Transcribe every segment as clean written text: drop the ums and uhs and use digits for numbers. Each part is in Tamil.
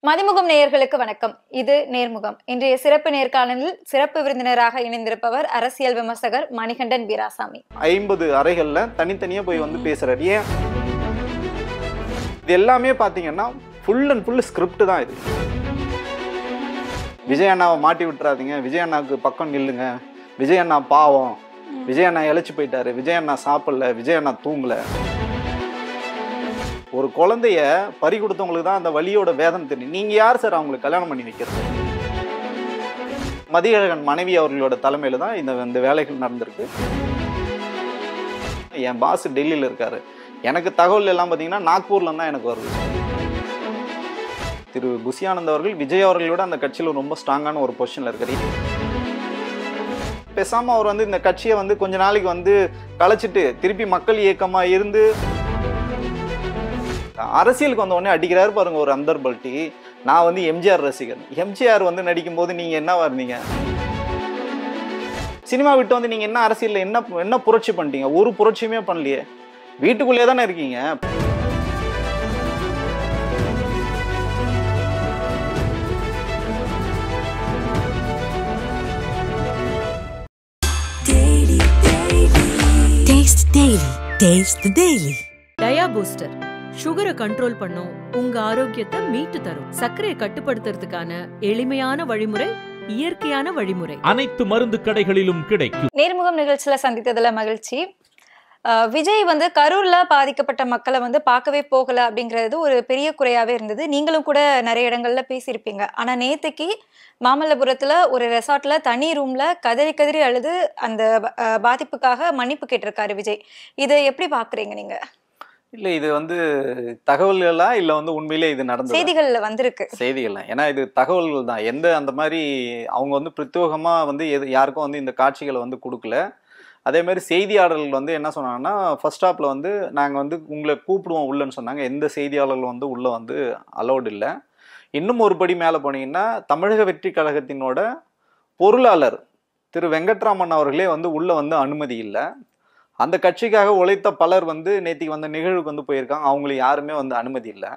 மதிமுகம் நேயர்களுக்கு வணக்கம். இது நேர்முகம். இன்றைய சிறப்பு நேர்காணலில் சிறப்பு விருந்தினராக இணைந்திருப்பவர் அரசியல் விமர்சகர் மணிகண்டன் வீராசாமி. 50 அறைகள்ல தனித்தனியா போய் வந்து பேசுறாரு. ஏன் இது எல்லாமே பாத்தீங்கன்னா ஃபுல் அண்ட் ஃபுல் ஸ்கிரிப்ட் தான். இது விஜய் அண்ணாவை மாட்டி விட்டுறாதீங்க, விஜய் அண்ணாவுக்கு பக்கம் நில்லுங்க, விஜய் அண்ணா பாவம், விஜய் அண்ணா இழைச்சு போயிட்டாரு, விஜய் அண்ணா சாப்பிடல, விஜய் அண்ணா தூங்கல. ஒரு குழந்தைய பறி கொடுத்தவங்களுக்கு தான் அந்த வலியோட வேதனை தெரியும். நீங்க யார் சார் அவங்களுக்கு கல்யாணம் பண்ணி வைக்கிறது? மதியழகன் மனைவி அவர்களோட தலைமையில தான் இந்த வேலைகள் நடந்திருக்கு. என் பாஸ் டெல்லியில் இருக்காரு, எனக்கு தகவல் எல்லாம் பார்த்தீங்கன்னா நாக்பூர்ல தான் எனக்கு வருது. திரு புஷி ஆனந்த் அவர்கள் விஜய் அவர்களோட அந்த கட்சியில் ரொம்ப ஸ்ட்ராங்கான ஒரு பொசிஷன்ல இருக்காரு. பேசாம அவர் வந்து இந்த கட்சியை வந்து கொஞ்ச நாளைக்கு வந்து கலைச்சிட்டு திருப்பி மக்கள் இயக்கமா இருந்து அரசியலுக்கு வந்த உடனே அடிக்கிறாரு பாருங்க ஒரு அந்தர் பல்ட்டி. நான் வந்து எம்ஜிஆர் ரசிகர். எம்ஜிஆர் வந்து நடிக்கும் போது நீங்க என்னவா இருந்தீங்க? சினிமா விட்டு வந்து நீங்க என்ன அரசியல்ல என்ன புரட்சி பண்ணிட்டீங்க? ஒரு புரட்சியுமே பண்ணலையே. வீட்டுக்குள்ளே தானே இருக்கீங்க. டயா பூஸ்டர் சுகரை கண்ட்ரோல் பண்ணும், உங்க ஆரோக்கியத்தை மீட்டு தரும். சர்க்கரையை கட்டுப்படுத்துறதுக்கான எளிமையான வழிமுறை, இயற்கையான வழிமுறை. அனைத்து மருந்து கடைகளிலும் கிடைக்கும். நேர்முகம் நிகழ்ச்சியில சந்தித்ததுல மகிழ்ச்சி. விஜய் வந்து கரூர்ல பாதிக்கப்பட்ட மக்களை வந்து பார்க்கவே போகல அப்படிங்கிறது ஒரு பெரிய குறையாவே இருந்தது. நீங்களும் கூட நிறைய இடங்கள்ல பேசியிருப்பீங்க. ஆனா நேத்துக்கு மாமல்லபுரத்துல ஒரு ரெசார்ட்ல தனி ரூம்ல கதறி கதறி அழுது அந்த பாதிப்புக்காக மன்னிப்பு கேட்டிருக்காரு விஜய். இதை எப்படி பாக்குறீங்க நீங்க? இல்ல இது வந்து தகவல்களா இல்ல வந்து உண்மையிலே இது நடந்தது? செய்திகள்ல வந்திருக்கு. செய்திகள் ஏன்னா இது தகவல்கள் தான். எந்த அந்த மாதிரி அவங்க வந்து பிரத்யோகமா வந்து யாருக்கும் வந்து இந்த காட்சிகளை வந்து கொடுக்கல. அதே மாதிரி செய்தியாளர்கள் வந்து என்ன சொன்னாங்கன்னா, ஃபர்ஸ்ட் ஸ்டாப்ல வந்து நாங்கள் வந்து உங்களை கூப்பிடுவோம் உள்ளன்னு சொன்னாங்க. எந்த செய்தியாளர்கள் வந்து உள்ள வந்து அலௌட் இல்லை. இன்னும் ஒரு படி மேலே போனீங்கன்னா, தமிழக வெற்றி கழகத்தினோட பொருளாளர் திரு வெங்கட்ராமன் அவர்களே வந்து உள்ள வந்து அனுமதி இல்லை. அந்த கட்சிக்காக உழைத்த பலர் வந்து நேற்றுக்கு வந்த நிகழ்வுக்கு வந்து போயிருக்காங்க. அவங்களுக்கு யாருமே வந்து அனுமதி இல்லை.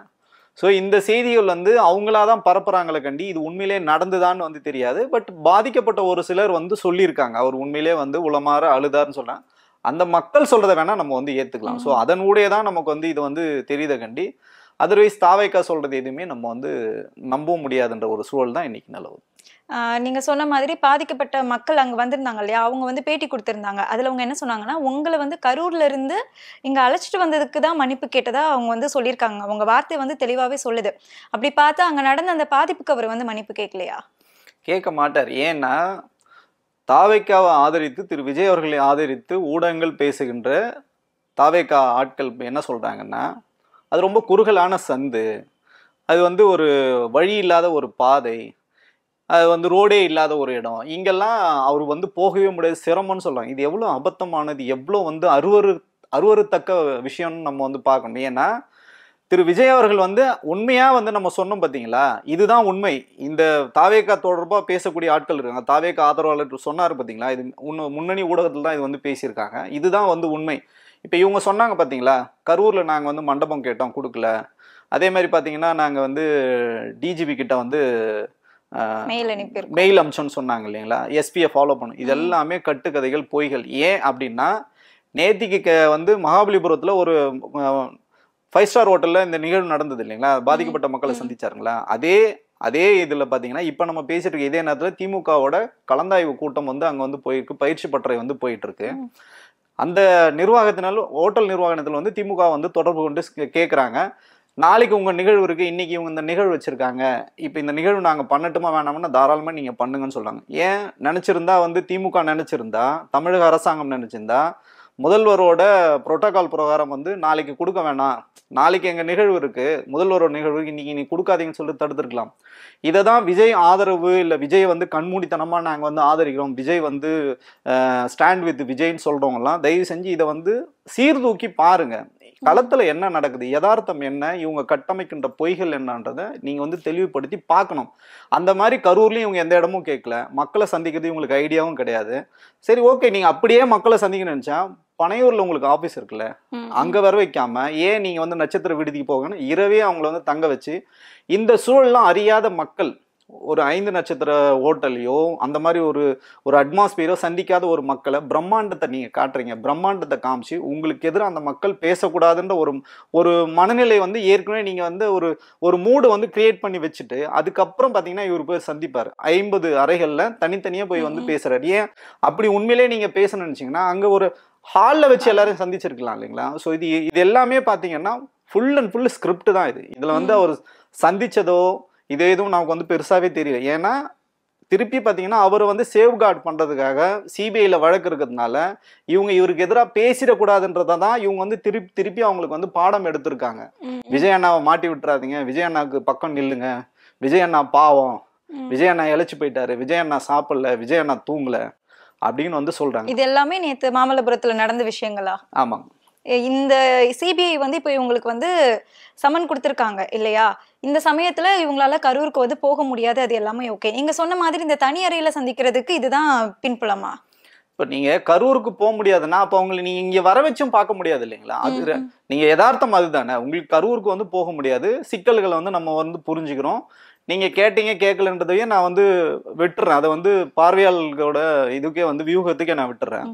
ஸோ இந்த செய்திகள் வந்து அவங்களாதான் பரப்புறாங்களே கண்டி இது உண்மையிலே நடந்துதான்னு வந்து தெரியாது. பட் பாதிக்கப்பட்ட ஒரு சிலர் வந்து சொல்லியிருக்காங்க, அவர் உண்மையிலே வந்து உளமாற அழுதாருன்னு சொல்றேன். அந்த மக்கள் சொல்றதை வேணா நம்ம வந்து ஏத்துக்கலாம். ஸோ அதனூடே தான் நமக்கு வந்து இது வந்து தெரியுத கண்டி. அதர்வைஸ் தாவேக்கா சொல்றது எதுவுமே நம்ம வந்து நம்ப முடியாதுன்ற ஒரு சூழல் தான் இன்னைக்கு நிலவுது. நீங்க சொன்ன மாதிரி பாதிக்கப்பட்ட மக்கள் அங்க வந்திருந்தாங்க இல்லையா, அவங்க வந்து பேட்டி கொடுத்திருந்தாங்க. அதுல அவங்க என்ன சொன்னாங்கன்னா, உங்களை வந்து கரூர்ல இருந்து இங்க அழைச்சிட்டு வந்ததுக்கு தான் மன்னிப்பு கேட்டதா அவங்க வந்து சொல்லியிருக்காங்க. அவங்க வார்த்தை வந்து தெளிவாவே சொல்லுது. அப்படி பார்த்தா அங்க நடந்த அந்த பாதிப்புக்கு அவர் வந்து மன்னிப்பு கேட்கலையா? கேட்க மாட்டார். ஏன்னா தாவேக்காவை ஆதரித்து திரு விஜய் அவர்களை ஆதரித்து ஊடகங்கள் பேசுகின்ற தாவேக்கா ஆட்கள் என்ன சொல்றாங்கன்னா, அது ரொம்ப குறுகலான சந்து, அது வந்து ஒரு வழி இல்லாத ஒரு பாதை, அது வந்து ரோடே இல்லாத ஒரு இடம், இங்கெல்லாம் அவர் வந்து போகவே முடியாது, சிரமம்னு சொல்றாங்க. இது எவ்வளோ அபத்தமானது, எவ்வளோ வந்து அருவருத்தக்க விஷயம்னு நம்ம வந்து பார்க்கணும். ஏன்னா திரு விஜய் அவர்கள் வந்து உண்மையா வந்து நம்ம சொன்னோம் பார்த்தீங்களா, இதுதான் உண்மை. இந்த தாவேக்கா தொடர்பாக பேசக்கூடிய ஆட்கள் இருக்காங்க, தாவேக்கா ஆதரவாளர் சொன்னார் பார்த்தீங்களா, இது முன்னணி ஊடகத்தில் தான் இது வந்து பேசியிருக்காங்க. இதுதான் வந்து உண்மை. இப்போ இவங்க சொன்னாங்க பார்த்தீங்களா, கரூரில் நாங்கள் வந்து மண்டபம் கேட்டோம் கொடுக்கல. அதே மாதிரி பார்த்தீங்கன்னா நாங்கள் வந்து டிஜிபி கிட்ட வந்து மெயில் அம்சம்னு சொன்னாங்க இல்லைங்களா, எஸ்பியை ஃபாலோ பண்ணும். இது எல்லாமே கட்டுக்கதைகள், பொய்கள். ஏன் அப்படின்னா நேத்திக்கு வந்து மகாபலிபுரத்தில் ஒரு 5 ஸ்டார் ஹோட்டலில் இந்த நிகழ்வு நடந்தது இல்லைங்களா, பாதிக்கப்பட்ட மக்களை சந்திச்சாருங்களா, அதே இதில் பார்த்தீங்கன்னா இப்போ நம்ம பேசிட்டு இருக்க இதே நேரத்தில் திமுகவோட கலந்தாய்வு கூட்டம் வந்து அங்கே வந்து போயிருக்கு, பயிற்சி பட்டறை வந்து போயிட்டு இருக்கு. அந்த நிர்வாகத்தினால் ஹோட்டல் நிர்வாகத்தில் வந்து திமுக வந்து தொடர்பு கொண்டு கேட்குறாங்க, நாளைக்கு உங்கள் நிகழ்வு இருக்குது, இன்றைக்கி இவங்க இந்த நிகழ்வு வச்சுருக்காங்க, இப்போ இந்த நிகழ்வு நாங்கள் பண்ணட்டுமா வேணாம்னா தாராளமாக நீங்கள் பண்ணுங்கன்னு சொல்கிறாங்க. ஏன் நினச்சிருந்தா வந்து திமுக நினச்சிருந்தா, தமிழக அரசாங்கம் நினச்சிருந்தா முதல்வரோட புரோட்டோகால் பிரகாரம் வந்து நாளைக்கு கொடுக்க வேணாம், நாளைக்கு எங்கள் நிகழ்வு இருக்குது, முதல்வரோட நிகழ்வுக்கு இன்றைக்கி நீ கொடுக்காதீங்கன்னு சொல்லிட்டு தடுத்துருக்கலாம். இதை தான் விஜய் ஆதரவு இல்லை, விஜய் வந்து கண்மூடித்தனமாக நாங்கள் வந்து ஆதரிக்கிறோம், விஜய் வந்து ஸ்டாண்ட் வித் விஜய்ன்னு சொல்கிறவங்கலாம் தயவு செஞ்சு இதை வந்து சீர்தூக்கி பாருங்கள். களத்தில் என்ன நடக்குது, யதார்த்தம் என்ன, இவங்க கட்டமைக்கின்ற பொய்கள் என்னன்றதை நீங்கள் வந்து தெளிவுபடுத்தி பார்க்கணும். அந்த மாதிரி கரூர்லேயும் இவங்க எந்த இடமும் கேட்கல, மக்களை சந்திக்கிறது இவங்களுக்கு ஐடியாவும் கிடையாது. சரி ஓகே, நீங்கள் அப்படியே மக்களை சந்திக்கணும்னு நினச்சா பனையூர்ல உங்களுக்கு ஆபீஸ் இருக்குல்ல, அங்க வர வைக்காம ஏன் நீங்க வந்து நட்சத்திர விடுதிக்கு போகணும், இரவே அவங்கள வந்து தங்க வச்சு இந்த சூழல்லாம் அறியாத மக்கள் ஒரு 5 நட்சத்திர ஹோட்டல்லையோ அந்த மாதிரி ஒரு அட்மாஸ்பியரோ சந்திக்காத ஒரு மக்களை பிரம்மாண்டத்தை நீங்க காட்டுறீங்க. பிரம்மாண்டத்தை காமிச்சு உங்களுக்கு எதிராக அந்த மக்கள் பேசக்கூடாதுன்ற ஒரு மனநிலை வந்து ஏற்கனவே நீங்க வந்து ஒரு மூடு வந்து கிரியேட் பண்ணி வச்சுட்டு அதுக்கப்புறம் பாத்தீங்கன்னா இவர் போய் சந்திப்பாரு. 50 அறைகள்ல தனித்தனியா போய் வந்து பேசுறாரு. ஏன் அப்படி உண்மையிலே நீங்க பேசணும்னு நினைச்சீங்கன்னா அங்க ஒரு ஹால்ல வச்சு எல்லாரும் சந்திச்சிருக்கலாம் இல்லைங்களா? ஸோ இது எல்லாமே பாத்தீங்கன்னா ஃபுல் அண்ட் ஃபுல் ஸ்கிரிப்ட் தான் இது. இதுல வந்து அவர் சந்திச்சதோ இது எதுவும் நமக்கு வந்து பெருசாவே தெரியல. ஏன்னா திருப்பி பார்த்தீங்கன்னா அவர் வந்து சேவ்கார்ட் பண்றதுக்காக சிபிஐல வழக்கு இருக்கிறதுனால இவருக்கு எதிராக பேசிடக்கூடாதுன்றதை தான் இவங்க வந்து திருப்பி அவங்களுக்கு வந்து பாடம் எடுத்திருக்காங்க. விஜய் அண்ணாவை மாட்டி விட்டுறாதீங்க, விஜய் அண்ணாவுக்கு பக்கம் நில்லுங்க, விஜய் அண்ணா பாவம், விஜய் அண்ணா இழைச்சு போயிட்டாரு, விஜய் அண்ணா சாப்பிடல, விஜய் அண்ணா தூங்கல அப்படின்னு வந்து சொல்றாங்க. இது எல்லாமே நேத்து மாமல்லபுரத்துல நடந்த விஷயங்களா? ஆமாங்க. இந்த சிபிஐ வந்து இப்போ இவங்களுக்கு வந்து சமன் கொடுத்துருக்காங்க இல்லையா? இந்த சமயத்துல இவங்களால கரூருக்கு வந்து போக முடியாது, அது எல்லாமே ஓகே. நீங்க சொன்ன மாதிரி இந்த தனி அறையில சந்திக்கிறதுக்கு இதுதான் பின்புலமா? இப்ப நீங்க கரூருக்கு போக முடியாதுன்னா அப்ப அவங்களை நீங்க இங்க வர வச்சும் பார்க்க முடியாது இல்லைங்களா? அது நீங்க யதார்த்தம் அதுதானே. உங்களுக்கு கரூருக்கு வந்து போக முடியாது, சிக்கல்களை வந்து நம்ம வந்து புரிஞ்சுக்கிறோம். நீங்க கேட்டீங்க கேட்கலன்றதையே நான் வந்து விட்டுறேன். அதை வந்து பார்வையாளர்களோட இதுக்கே வந்து வியூகத்துக்கே நான் விட்டுறேன்.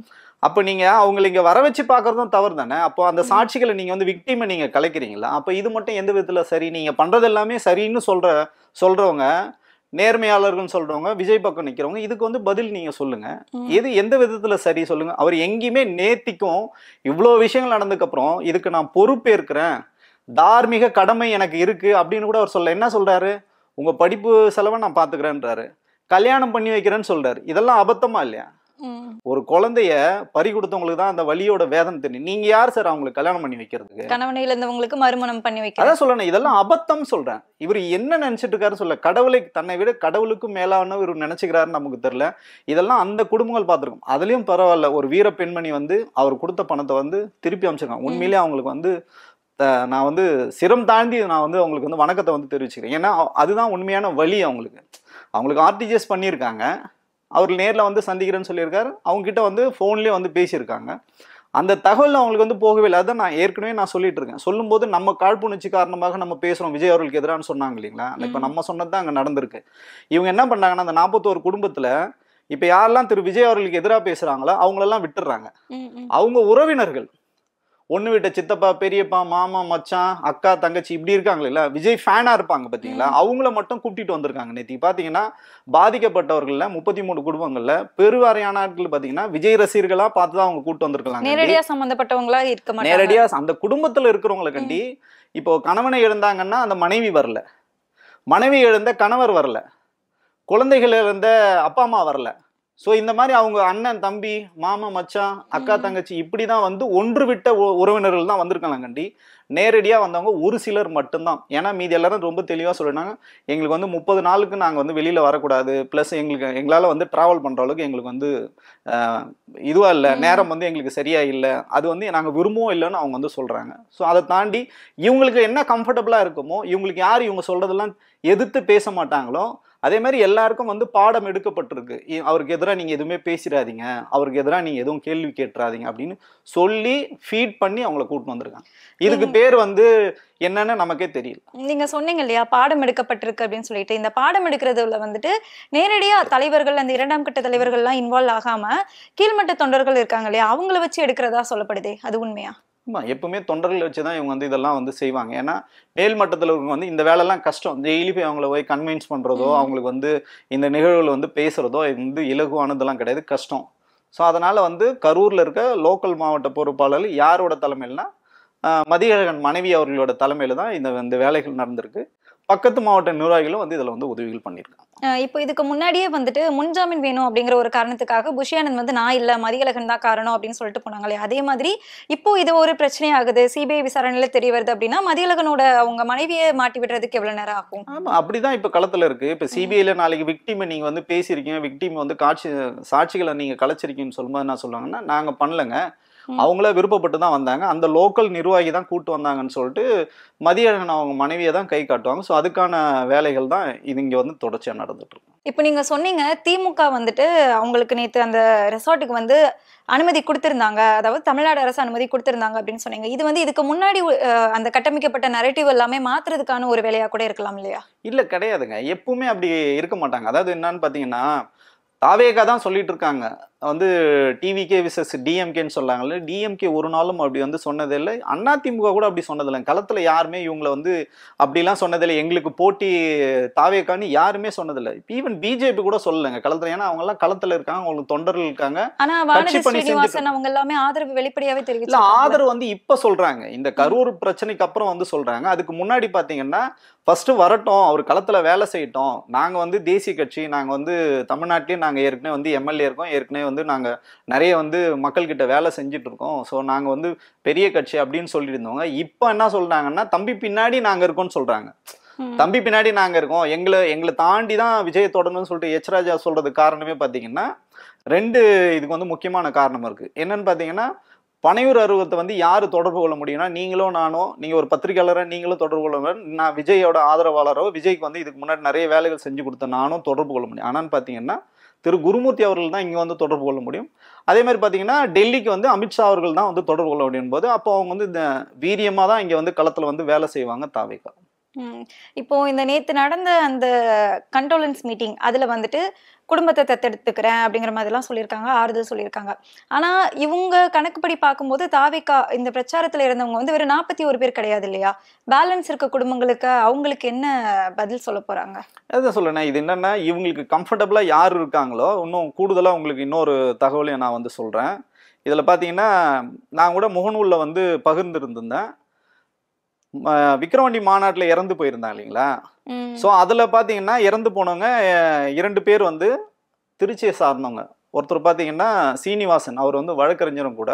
அப்ப நீங்க அவங்களை இங்க வர வச்சு பாக்குறதும் தவறு தானே. அப்போ அந்த சாட்சிகளை நீங்க வந்து விக்டிமை நீங்க கலைக்கிறீங்களா? அப்ப இது மட்டும் எந்த விதத்துல சரி? நீங்க பண்றது எல்லாமே சரின்னு சொல்றவங்க, நேர்மையாளர்கள் சொல்றவங்க, விஜய் பக்கம் நிக்கிறவங்க, இதுக்கு வந்து பதில் நீங்க சொல்லுங்க. எது எந்த விதத்துல சரி சொல்லுங்க. அவர் எங்கேயுமே நேத்திக்கும் இவ்வளவு விஷயங்கள் நடந்ததுக்கு அப்புறம் இதுக்கு நான் பொறுப்பேற்கிறேன், தார்மீக கடமை எனக்கு இருக்கு அப்படின்னு கூட அவர் சொல்ல. என்ன சொல்றாரு? உங்க படிப்பு செலவை நான் பாத்துக்கிறேன்றாரு, கல்யாணம் பண்ணி வைக்கிறேன்னு சொல்றாரு. இதெல்லாம் அபத்தமா இல்லையா? ஒரு குழந்தைய பறி கொடுத்தவங்களுக்கு தான் அந்த வலியோட வேதனை தெரியும். நீங்க யார் சார் அவங்களுக்கு கல்யாணம் பண்ணி வைக்கிறதுக்கு? கணவனை இழந்தவங்களுக்கு மறுமணம் பண்ணி வைக்க. அதான் சொல்லணும், இதெல்லாம் அபத்தம் சொல்றேன். இவர் என்ன நினைச்சிட்டு இருக்காரு சொல்ல, கடவுளை தன்னை விட கடவுளுக்கும் மேலான இவர் நினைச்சுக்கிறாருன்னு நமக்கு தெரியல. இதெல்லாம் அந்த குடும்பங்கள் பார்த்துருக்கோம். அதுலயும் பரவாயில்ல, ஒரு வீர பெண்மணி வந்து அவர் கொடுத்த பணத்தை வந்து திருப்பி அமைச்சிருக்காங்க. உண்மையிலேயே அவங்களுக்கு வந்து நான் வந்து சிரம் தாண்டி நான் வந்து அவங்களுக்கு வந்து வணக்கத்தை வந்து தெரிவிச்சுக்கிறேன். ஏன்னா அதுதான் உண்மையான வழி. அவங்களுக்கு ஆர்டிஜிஎஸ் பண்ணியிருக்காங்க, அவர் நேரில் வந்து சந்திக்கிறேன்னு சொல்லியிருக்காரு, அவங்க கிட்ட வந்து ஃபோன்லேயே வந்து பேசியிருக்காங்க. அந்த தகவல் அவங்களுக்கு வந்து போகவே இல்லை. அதான் நான் ஏற்கனவே சொல்லிட்டு இருக்கேன். சொல்லும்போது நம்ம காழ்ப்புணர்ச்சி காரணமாக நம்ம பேசுகிறோம், விஜய் அவர்களுக்கு எதிரான்னு சொன்னாங்க இல்லைங்களா? இப்போ நம்ம சொன்னது தான் அங்கே நடந்திருக்கு. இவங்க என்ன பண்ணாங்கன்னா அந்த 41 குடும்பத்தில் இப்போ யாரெல்லாம் திரு விஜய் அவர்களுக்கு எதிராக பேசுகிறாங்களோ அவங்களெல்லாம் விட்டுடுறாங்க. அவங்க உறவினர்கள், ஒன்று விட்ட சித்தப்பா, பெரியப்பா, மாமா, மச்சான், அக்கா, தங்கச்சி இப்படி இருக்காங்களா, விஜய் ஃபேனா இருப்பாங்க பார்த்தீங்களா, அவங்கள மட்டும் கூப்பிட்டு வந்திருக்காங்க. நேற்று பார்த்தீங்கன்னா பாதிக்கப்பட்டவர்கள்ல 33 குடும்பங்கள்ல பெருவாரியான ஆட்கள் பார்த்தீங்கன்னா விஜய் ரசிகர்களா பார்த்து தான் அவங்க கூப்பிட்டு வந்திருக்காங்க. நேரடியா சம்பந்தப்பட்டவங்களா இருக்க மாட்டாங்க. நேரடியா அந்த குடும்பத்துல இருக்கிறவங்களை கண்டி இப்போ கணவனை இழந்தாங்கன்னா அந்த மனைவி வரல, மனைவி இழந்த கணவர் வரல, குழந்தைகள் இழந்த அப்பா அம்மா வரல. ஸோ இந்த மாதிரி அவங்க அண்ணன், தம்பி, மாமா, மச்சான், அக்கா, தங்கச்சி இப்படிதான் வந்து ஒன்று விட்ட உறவினர்கள் தான் வந்திருக்காங்க கண்டி. நேரடியாக வந்தவங்க ஒரு சிலர் மட்டும்தான். ஏன்னா மீதி எல்லாரும் ரொம்ப தெளிவாக சொல்லினாங்க, எங்களுக்கு வந்து 30 நாளுக்கு நாங்கள் வந்து வெளியில் வரக்கூடாது, ப்ளஸ் எங்களால் வந்து ட்ராவல் பண்ணுற அளவுக்கு எங்களுக்கு வந்து இதுவாக இல்லை, நேரம் வந்து எங்களுக்கு சரியாக இல்லை, அது வந்து நாங்கள் விரும்பவும் இல்லைன்னு அவங்க வந்து சொல்கிறாங்க. ஸோ அதை தாண்டி இவங்களுக்கு என்ன கம்ஃபர்டபுளாக இருக்குமோ, இவங்களுக்கு யார் இவங்க சொல்கிறதெல்லாம் எதிர்த்து பேச மாட்டாங்களோ அதே மாதிரி எல்லாருக்கும் வந்து பாடம் எடுக்கப்பட்டிருக்கு. அவருக்கு எதிராக நீங்கள் எதுவுமே பேசிடாதீங்க, அவருக்கு எதிராக நீங்கள் எதுவும் கேள்வி கேட்டுறாதீங்க அப்படின்னு சொல்லி ஃபீட் பண்ணி அவங்கள கூட்டிட்டு வந்திருக்காங்க. இதுக்கு பேர் வந்து என்னன்னு நமக்கே தெரியல. நீங்க சொன்னீங்க இல்லையா பாடம் எடுக்கப்பட்டிருக்கு அப்படின்னு சொல்லிட்டு, இந்த பாடம் எடுக்கிறதுல வந்துட்டு நேரடியா தலைவர்கள், அந்த 2ஆம் கட்ட தலைவர்கள்லாம் இன்வால்வ் ஆகாம கீழ்மட்ட தொண்டர்கள் இருக்காங்க இல்லையா, அவங்கள வச்சு எடுக்கிறதா சொல்லப்படுதே, அது உண்மையா? எப்பவுமே தொண்டர்கள் வச்சுதான் இவங்க வந்து இதெல்லாம் வந்து செய்வாங்க. ஏன்னா மேல்மட்டத்தில் இவங்க வந்து இந்த வேலைலாம் கஷ்டம். டெய்லி போய் அவங்கள போய் கன்வின்ஸ் பண்றதோ, அவங்களுக்கு வந்து இந்த நிகழ்வுகள் வந்து பேசுறதோ இது வந்து இலகுவானதெல்லாம் கிடையாது, கஷ்டம். ஸோ அதனால வந்து கரூர்ல இருக்க லோக்கல் மாவட்ட பொறுப்பாளர் யாரோட தலைமையில்னா மதியழகன் மனைவி அவர்களோட தலைமையில தான் இந்த வேலைகள் நடந்திருக்கு. பக்கத்து மாவட்ட நிர்வாகிகளும் வந்து இதுல வந்து உதவிகள் பண்ணியிருக்காங்க. இப்போ இதுக்கு முன்னாடியே வந்துட்டு முன்ஜாமீன் வேணும் அப்படிங்கிற ஒரு காரணத்துக்காக புஷியானந்த் வந்து நான் இல்ல மதியழகன் தான் காரணம் அப்படின்னு சொல்லிட்டு போனாங்களே, அதே மாதிரி இப்போ இது ஒரு பிரச்சனை ஆகுது, சிபிஐ விசாரணையில தெரிய வருது அப்படின்னா மதியழகனோட அவங்க மனைவியை மாட்டி விடுறதுக்கு எவ்வளவு நேரம் ஆகும்? ஆமா, அப்படிதான் இப்ப களத்துல இருக்கு. இப்ப சிபிஐல நாளைக்கு விக்டிமை நீங்க வந்து பேசியிருக்கீங்க, விக்டிம் வந்து சாட்சிகளை நீங்க கலைச்சிருக்கீங்கன்னு சொல்லும்போது என்ன சொல்லுவாங்கன்னா, நாங்க பண்ணலங்க, அவங்கள விருப்பப்பட்டு தான் வந்தாங்க. அந்த லோக்கல் நிர்வாகி தான் கூட்டு வந்தாங்கன்னு சொல்லிட்டு மதியழகன் அவங்க மனைவியை தான் கை காட்டுவாங்க. ஸோ அதுக்கான வேலைகள் தான் இது இங்கே வந்து தொடர்ச்சியாக நடந்துட்டு இருக்கு. இப்போ நீங்க சொன்னீங்க திமுக வந்துட்டு அவங்களுக்கு நேத்து அந்த ரெசார்ட்டுக்கு வந்து அனுமதி கொடுத்திருந்தாங்க, அதாவது தமிழ்நாடு அரசு அனுமதி கொடுத்திருந்தாங்க அப்படின்னு சொன்னீங்க. இது வந்து இதுக்கு முன்னாடி அந்த கட்டமைக்கப்பட்ட நரேட்டிவ் எல்லாமே மாத்துறதுக்கான ஒரு வேலையா கூட இருக்கலாம் இல்லையா? இல்லை, கிடையாதுங்க. எப்பவுமே அப்படி இருக்க மாட்டாங்க. அதாவது என்னன்னு பார்த்தீங்கன்னா, தாவேகா தான் சொல்லிட்டு இருக்காங்க வந்து டிவிகே விசஸ் டிஎம்கேன்னு சொல்லாங்கல்ல. டிஎம்கே ஒரு நாளும் அப்படி வந்து சொன்னதே இல்லை. அதிமுக கூட அப்படி சொன்னதில்லை. களத்தில் யாருமே இவங்களை வந்து அப்படிலாம் சொன்னதில்லை. எங்களுக்கு போட்டி தாவேகான்னு யாருமே சொன்னதில்லை. ஈவன் பிஜேபி கூட சொல்லலைங்க களத்தில். ஏன்னா அவங்க எல்லாம் களத்தில் இருக்காங்க, அவங்களுக்கு தொண்டர்கள் இருக்காங்க. ஆனா வானதி ஸ்ரீனிவாசன் அவங்க எல்லாமே ஆதரவு வெளிப்படையாவே தெரிவிச்சு இல்லை, ஆதரவு வந்து இப்போ சொல்றாங்க. இந்த கரூர் பிரச்சனைக்கு அப்புறம் வந்து சொல்றாங்க. அதுக்கு முன்னாடி பார்த்தீங்கன்னா ஃபர்ஸ்ட் வரட்டும், அவர் களத்தில் வேலை செய்யட்டும், நாங்கள் வந்து தேசிய கட்சி, நாங்கள் வந்து தமிழ்நாட்டிலேயே நாங்கள் ஏற்கனவே வந்து எம்எல்ஏ இருக்கோம், ஏற்கனவே வந்து நாங்கள் நிறைய வந்து மக்கள்கிட்ட வேலை செஞ்சுட்டு இருக்கோம், ஸோ நாங்கள் வந்து பெரிய கட்சி அப்படின்னு சொல்லிட்டு இருந்தவங்க இப்போ என்ன சொல்றாங்கன்னா தம்பி பின்னாடி நாங்கள் இருக்கோம்னு சொல்றாங்க. தம்பி பின்னாடி நாங்கள் இருக்கோம், எங்களை தாண்டி தான் விஜய் தொடரணும்னு சொல்லிட்டு எச் ராஜா சொல்றதுக்கு காரணமே பார்த்தீங்கன்னா ரெண்டு இதுக்கு வந்து முக்கியமான காரணம் இருக்கு. என்னன்னு பார்த்தீங்கன்னா, பனையூர் அருவத்தை வந்து யார் தொடர்பு கொள்ள முடியும்னா நீங்களோ நானோ, நீங்கள் ஒரு பத்திரிகையாளராக நீங்களும் தொடர்பு கொள்ள முடியும். நான் விஜயோட ஆதரவாளரோ, விஜய்க்கு வந்து இதுக்கு முன்னாடி நிறைய வேலைகள் செஞ்சு கொடுத்த நானும் தொடர்பு கொள்ள முடியும். ஆனால் பார்த்தீங்கன்னா திரு குருமூர்த்தி அவர்கள் தான் இங்கே வந்து தொடர்பு கொள்ள முடியும். அதே மாதிரி பார்த்தீங்கன்னா டெல்லிக்கு வந்து அமித்ஷா அவர்கள் தான் வந்து தொடர்பு கொள்ள முடியும் போது அப்போ அவங்க வந்து இந்த வீரியமாக தான் இங்கே வந்து களத்தில் வந்து வேலை செய்வாங்க தாவேகா. இப்போ இந்த நேத்து நடந்த அந்த கண்டோலன்ஸ் மீட்டிங் அதுல வந்துட்டு குடும்பத்தை தத்தெடுத்துக்கிறேன் அப்படிங்கிற மாதிரிலாம் சொல்லியிருக்காங்க, ஆறுதல் சொல்லியிருக்காங்க. ஆனா இவங்க கணக்குப்படி பார்க்கும்போது தாவேகா இந்த பிரச்சாரத்துல இருந்தவங்க வந்து வெறும் 41 பேர் கிடையாது இல்லையா? பேலன்ஸ் இருக்க குடும்பங்களுக்கு அவங்களுக்கு என்ன பதில் சொல்ல போறாங்க? அதான் சொல்றேன். இது என்னன்னா, இவங்களுக்கு கம்ஃபர்டபுளா யார் இருக்காங்களோ, இன்னும் கூடுதலா உங்களுக்கு இன்னொரு தகவலையும் நான் வந்து சொல்றேன். இதுல பாத்தீங்கன்னா, நான் கூட முகநூல்ல வந்து பகிர்ந்துருந்தேன். விக்கிரவாண்டி மாநாட்டில் இறந்து போயிருந்தாங்க இல்லைங்களா? ஸோ அதில் பார்த்தீங்கன்னா இறந்து போனவங்க 2 பேர் வந்து திருச்சியை சார்ந்தவங்க. ஒருத்தர் பார்த்தீங்கன்னா சீனிவாசன், அவர் வந்து வழக்கறிஞரும் கூட,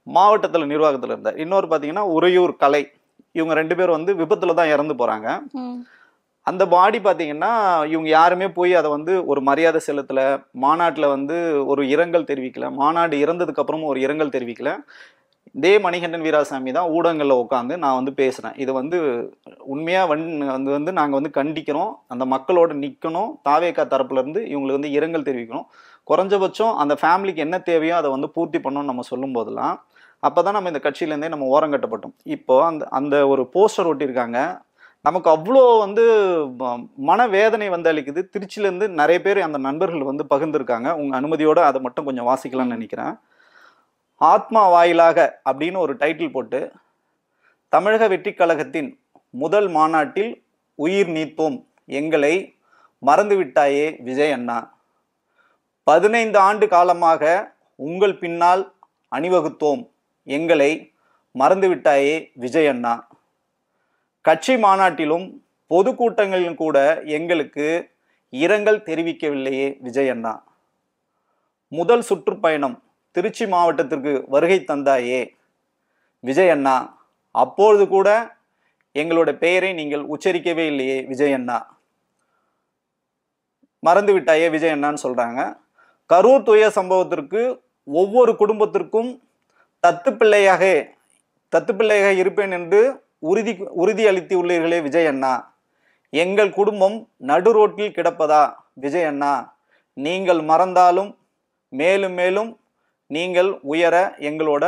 மாவட்டத்தில் நிர்வாகத்தில் இருந்தார். இன்னொரு பார்த்தீங்கன்னா உறையூர் கலை. இவங்க 2 பேர் வந்து விபத்தில் தான் இறந்து போகிறாங்க. அந்த பாடி பார்த்தீங்கன்னா இவங்க யாருமே போய் அதை வந்து ஒரு மரியாதை செலுத்தலை, மாநாட்டில் வந்து ஒரு இரங்கல் தெரிவிக்கலை, மாநாடு இறந்ததுக்கு அப்புறமும் ஒரு இரங்கல் தெரிவிக்கலை. இதே மணிகண்டன் வீராசாமி தான் ஊடகங்களில் உட்காந்து நான் வந்து பேசுகிறேன். இது வந்து உண்மையாக வந்து நாங்கள் வந்து கண்டிக்கிறோம், அந்த மக்களோட நிற்கணும், தாவேகா தரப்புலேருந்து இவங்களுக்கு வந்து இரங்கல் தெரிவிக்கணும், குறைஞ்சபட்சம் அந்த ஃபேமிலிக்கு என்ன தேவையோ அதை வந்து பூர்த்தி பண்ணணும்னு நம்ம சொல்லும் போதெல்லாம் அப்போ தான் நம்ம இந்த கட்சியிலேருந்தே நம்ம ஓரங்கட்டப்பட்டோம். இப்போது அந்த ஒரு போஸ்டர் ஒட்டியிருக்காங்க. நமக்கு அவ்வளோ வந்து மனவேதனை வந்து அளிக்குது. திருச்சியிலேருந்து நிறைய பேர் அந்த நண்பர்கள் வந்து பகிர்ந்துருக்காங்க. உங்கள் அனுமதியோடு அதை மட்டும் கொஞ்சம் வாசிக்கலாம்னு நினைக்கிறேன். ஆத்மா வாயிலாக அப்படின்னு ஒரு டைட்டில் போட்டு, தமிழக வெற்றி கழகத்தின் முதல் மாநாட்டில் உயிர் நீத்தோம், எங்களை மறந்துவிட்டாயே விஜய் அண்ணா. 15 ஆண்டு காலமாக உங்கள் பின்னால் அணிவகுத்தோம், எங்களை மறந்துவிட்டாயே விஜய் அண்ணா. கட்சி மாநாட்டிலும் பொதுக்கூட்டங்களிலும் கூட எங்களுக்கு இரங்கல் தெரிவிக்கவில்லையே விஜய் அண்ணா. முதல் சுற்றுப்பயணம் திருச்சி மாவட்டத்திற்கு வருகை தந்தாயே விஜய் அண்ணா, அப்பொழுது கூட எங்களோட பெயரை நீங்கள் உச்சரிக்கவே இல்லையே விஜய் அண்ணா. மறந்து விட்டாயே விஜய் அண்ணான்னு சொல்றாங்க. கரூர் துயர சம்பவத்திற்கு ஒவ்வொரு குடும்பத்திற்கும் தத்து பிள்ளையாக இருப்பேன் என்று உறுதி அளித்துள்ளீர்களே விஜய் அண்ணா. எங்கள் குடும்பம் நடு ரோட்டில் கிடப்பதா விஜய் அண்ணா? நீங்கள் மறந்தாலும் மேலும் மேலும் நீங்கள் உயர எங்களோட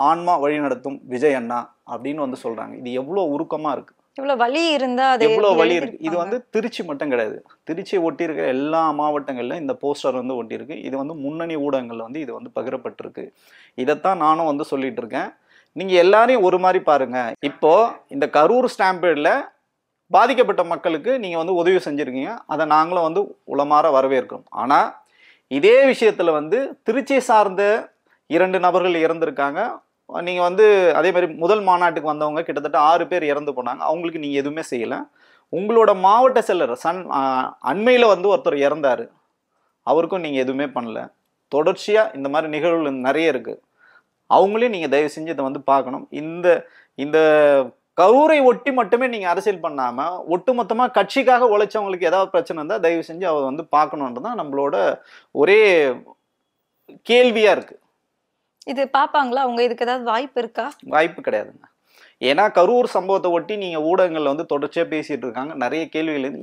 ஆன்மா வழி நடத்தும் விஜய் அண்ணா அப்படின்னு வந்து சொல்றாங்க. இது எவ்வளவு உருக்கமா இருக்கு, எவ்வளவு வலி இருந்தா, எவ்வளவு வலி இருக்கு. இது வந்து திருச்சி மட்டும் கிடையாது, திருச்சியை ஒட்டி இருக்கிற எல்லா மாவட்டங்கள்ல இந்த போஸ்டர் வந்து ஒட்டி இருக்கு. இது வந்து முன்னணி ஊடகங்கள்ல வந்து இது வந்து பகிரப்பட்டிருக்கு. இதைத்தான் நானும் வந்து சொல்லிட்டு இருக்கேன். நீங்க எல்லாரையும் ஒரு மாதிரி பாருங்க. இப்போ இந்த கரூர் ஸ்டாம்பேட்ல பாதிக்கப்பட்ட மக்களுக்கு நீங்க வந்து உதவி செஞ்சிருக்கீங்க, அதை நாங்களும் வந்து உளமாற வரவேற்கிறோம். ஆனா இதே விஷயத்துல வந்து திருச்சியை சார்ந்த 2 நபர்கள் இறந்திருக்காங்க. நீங்கள் வந்து அதே மாதிரி முதல் மாநாட்டுக்கு வந்தவங்க கிட்டத்தட்ட 6 பேர் இறந்து போனாங்க. அவங்களுக்கு நீங்கள் எதுவுமே செய்யலை. உங்களோட மாவட்ட செயலர் அண்மையில் வந்து ஒருத்தர் இறந்தார், அவருக்கும் நீங்கள் எதுவுமே பண்ணல. தொடர்ச்சியாக இந்த மாதிரி நிகழ்வுகள் நிறைய இருக்குது. அவங்களையும் நீங்கள் தயவு செஞ்சு இதை வந்து பார்க்கணும். இந்த கரூரை ஒட்டி மட்டுமே நீங்கள் அரசியல் பண்ணாமல் ஒட்டுமொத்தமாக கட்சிக்காக உழைச்சவங்களுக்கு ஏதாவது பிரச்சனை இருந்தால் தயவு செஞ்சு அவர் வந்து பார்க்கணுன்றது தான் நம்மளோட ஒரே கேள்வியாக இருக்குது. இது பாப்பாங்களா அவங்க? இதுக்கு ஏதாவது வாய்ப்பு இருக்கா? வாய்ப்பு கிடையாதுங்க. ஏன்னா கரூர் சம்பவத்தை ஒட்டி நீங்க ஊடகங்கள்ல வந்து தொடர்ச்சியா பேசிட்டு இருக்காங்க. நிறைய கேள்விகள்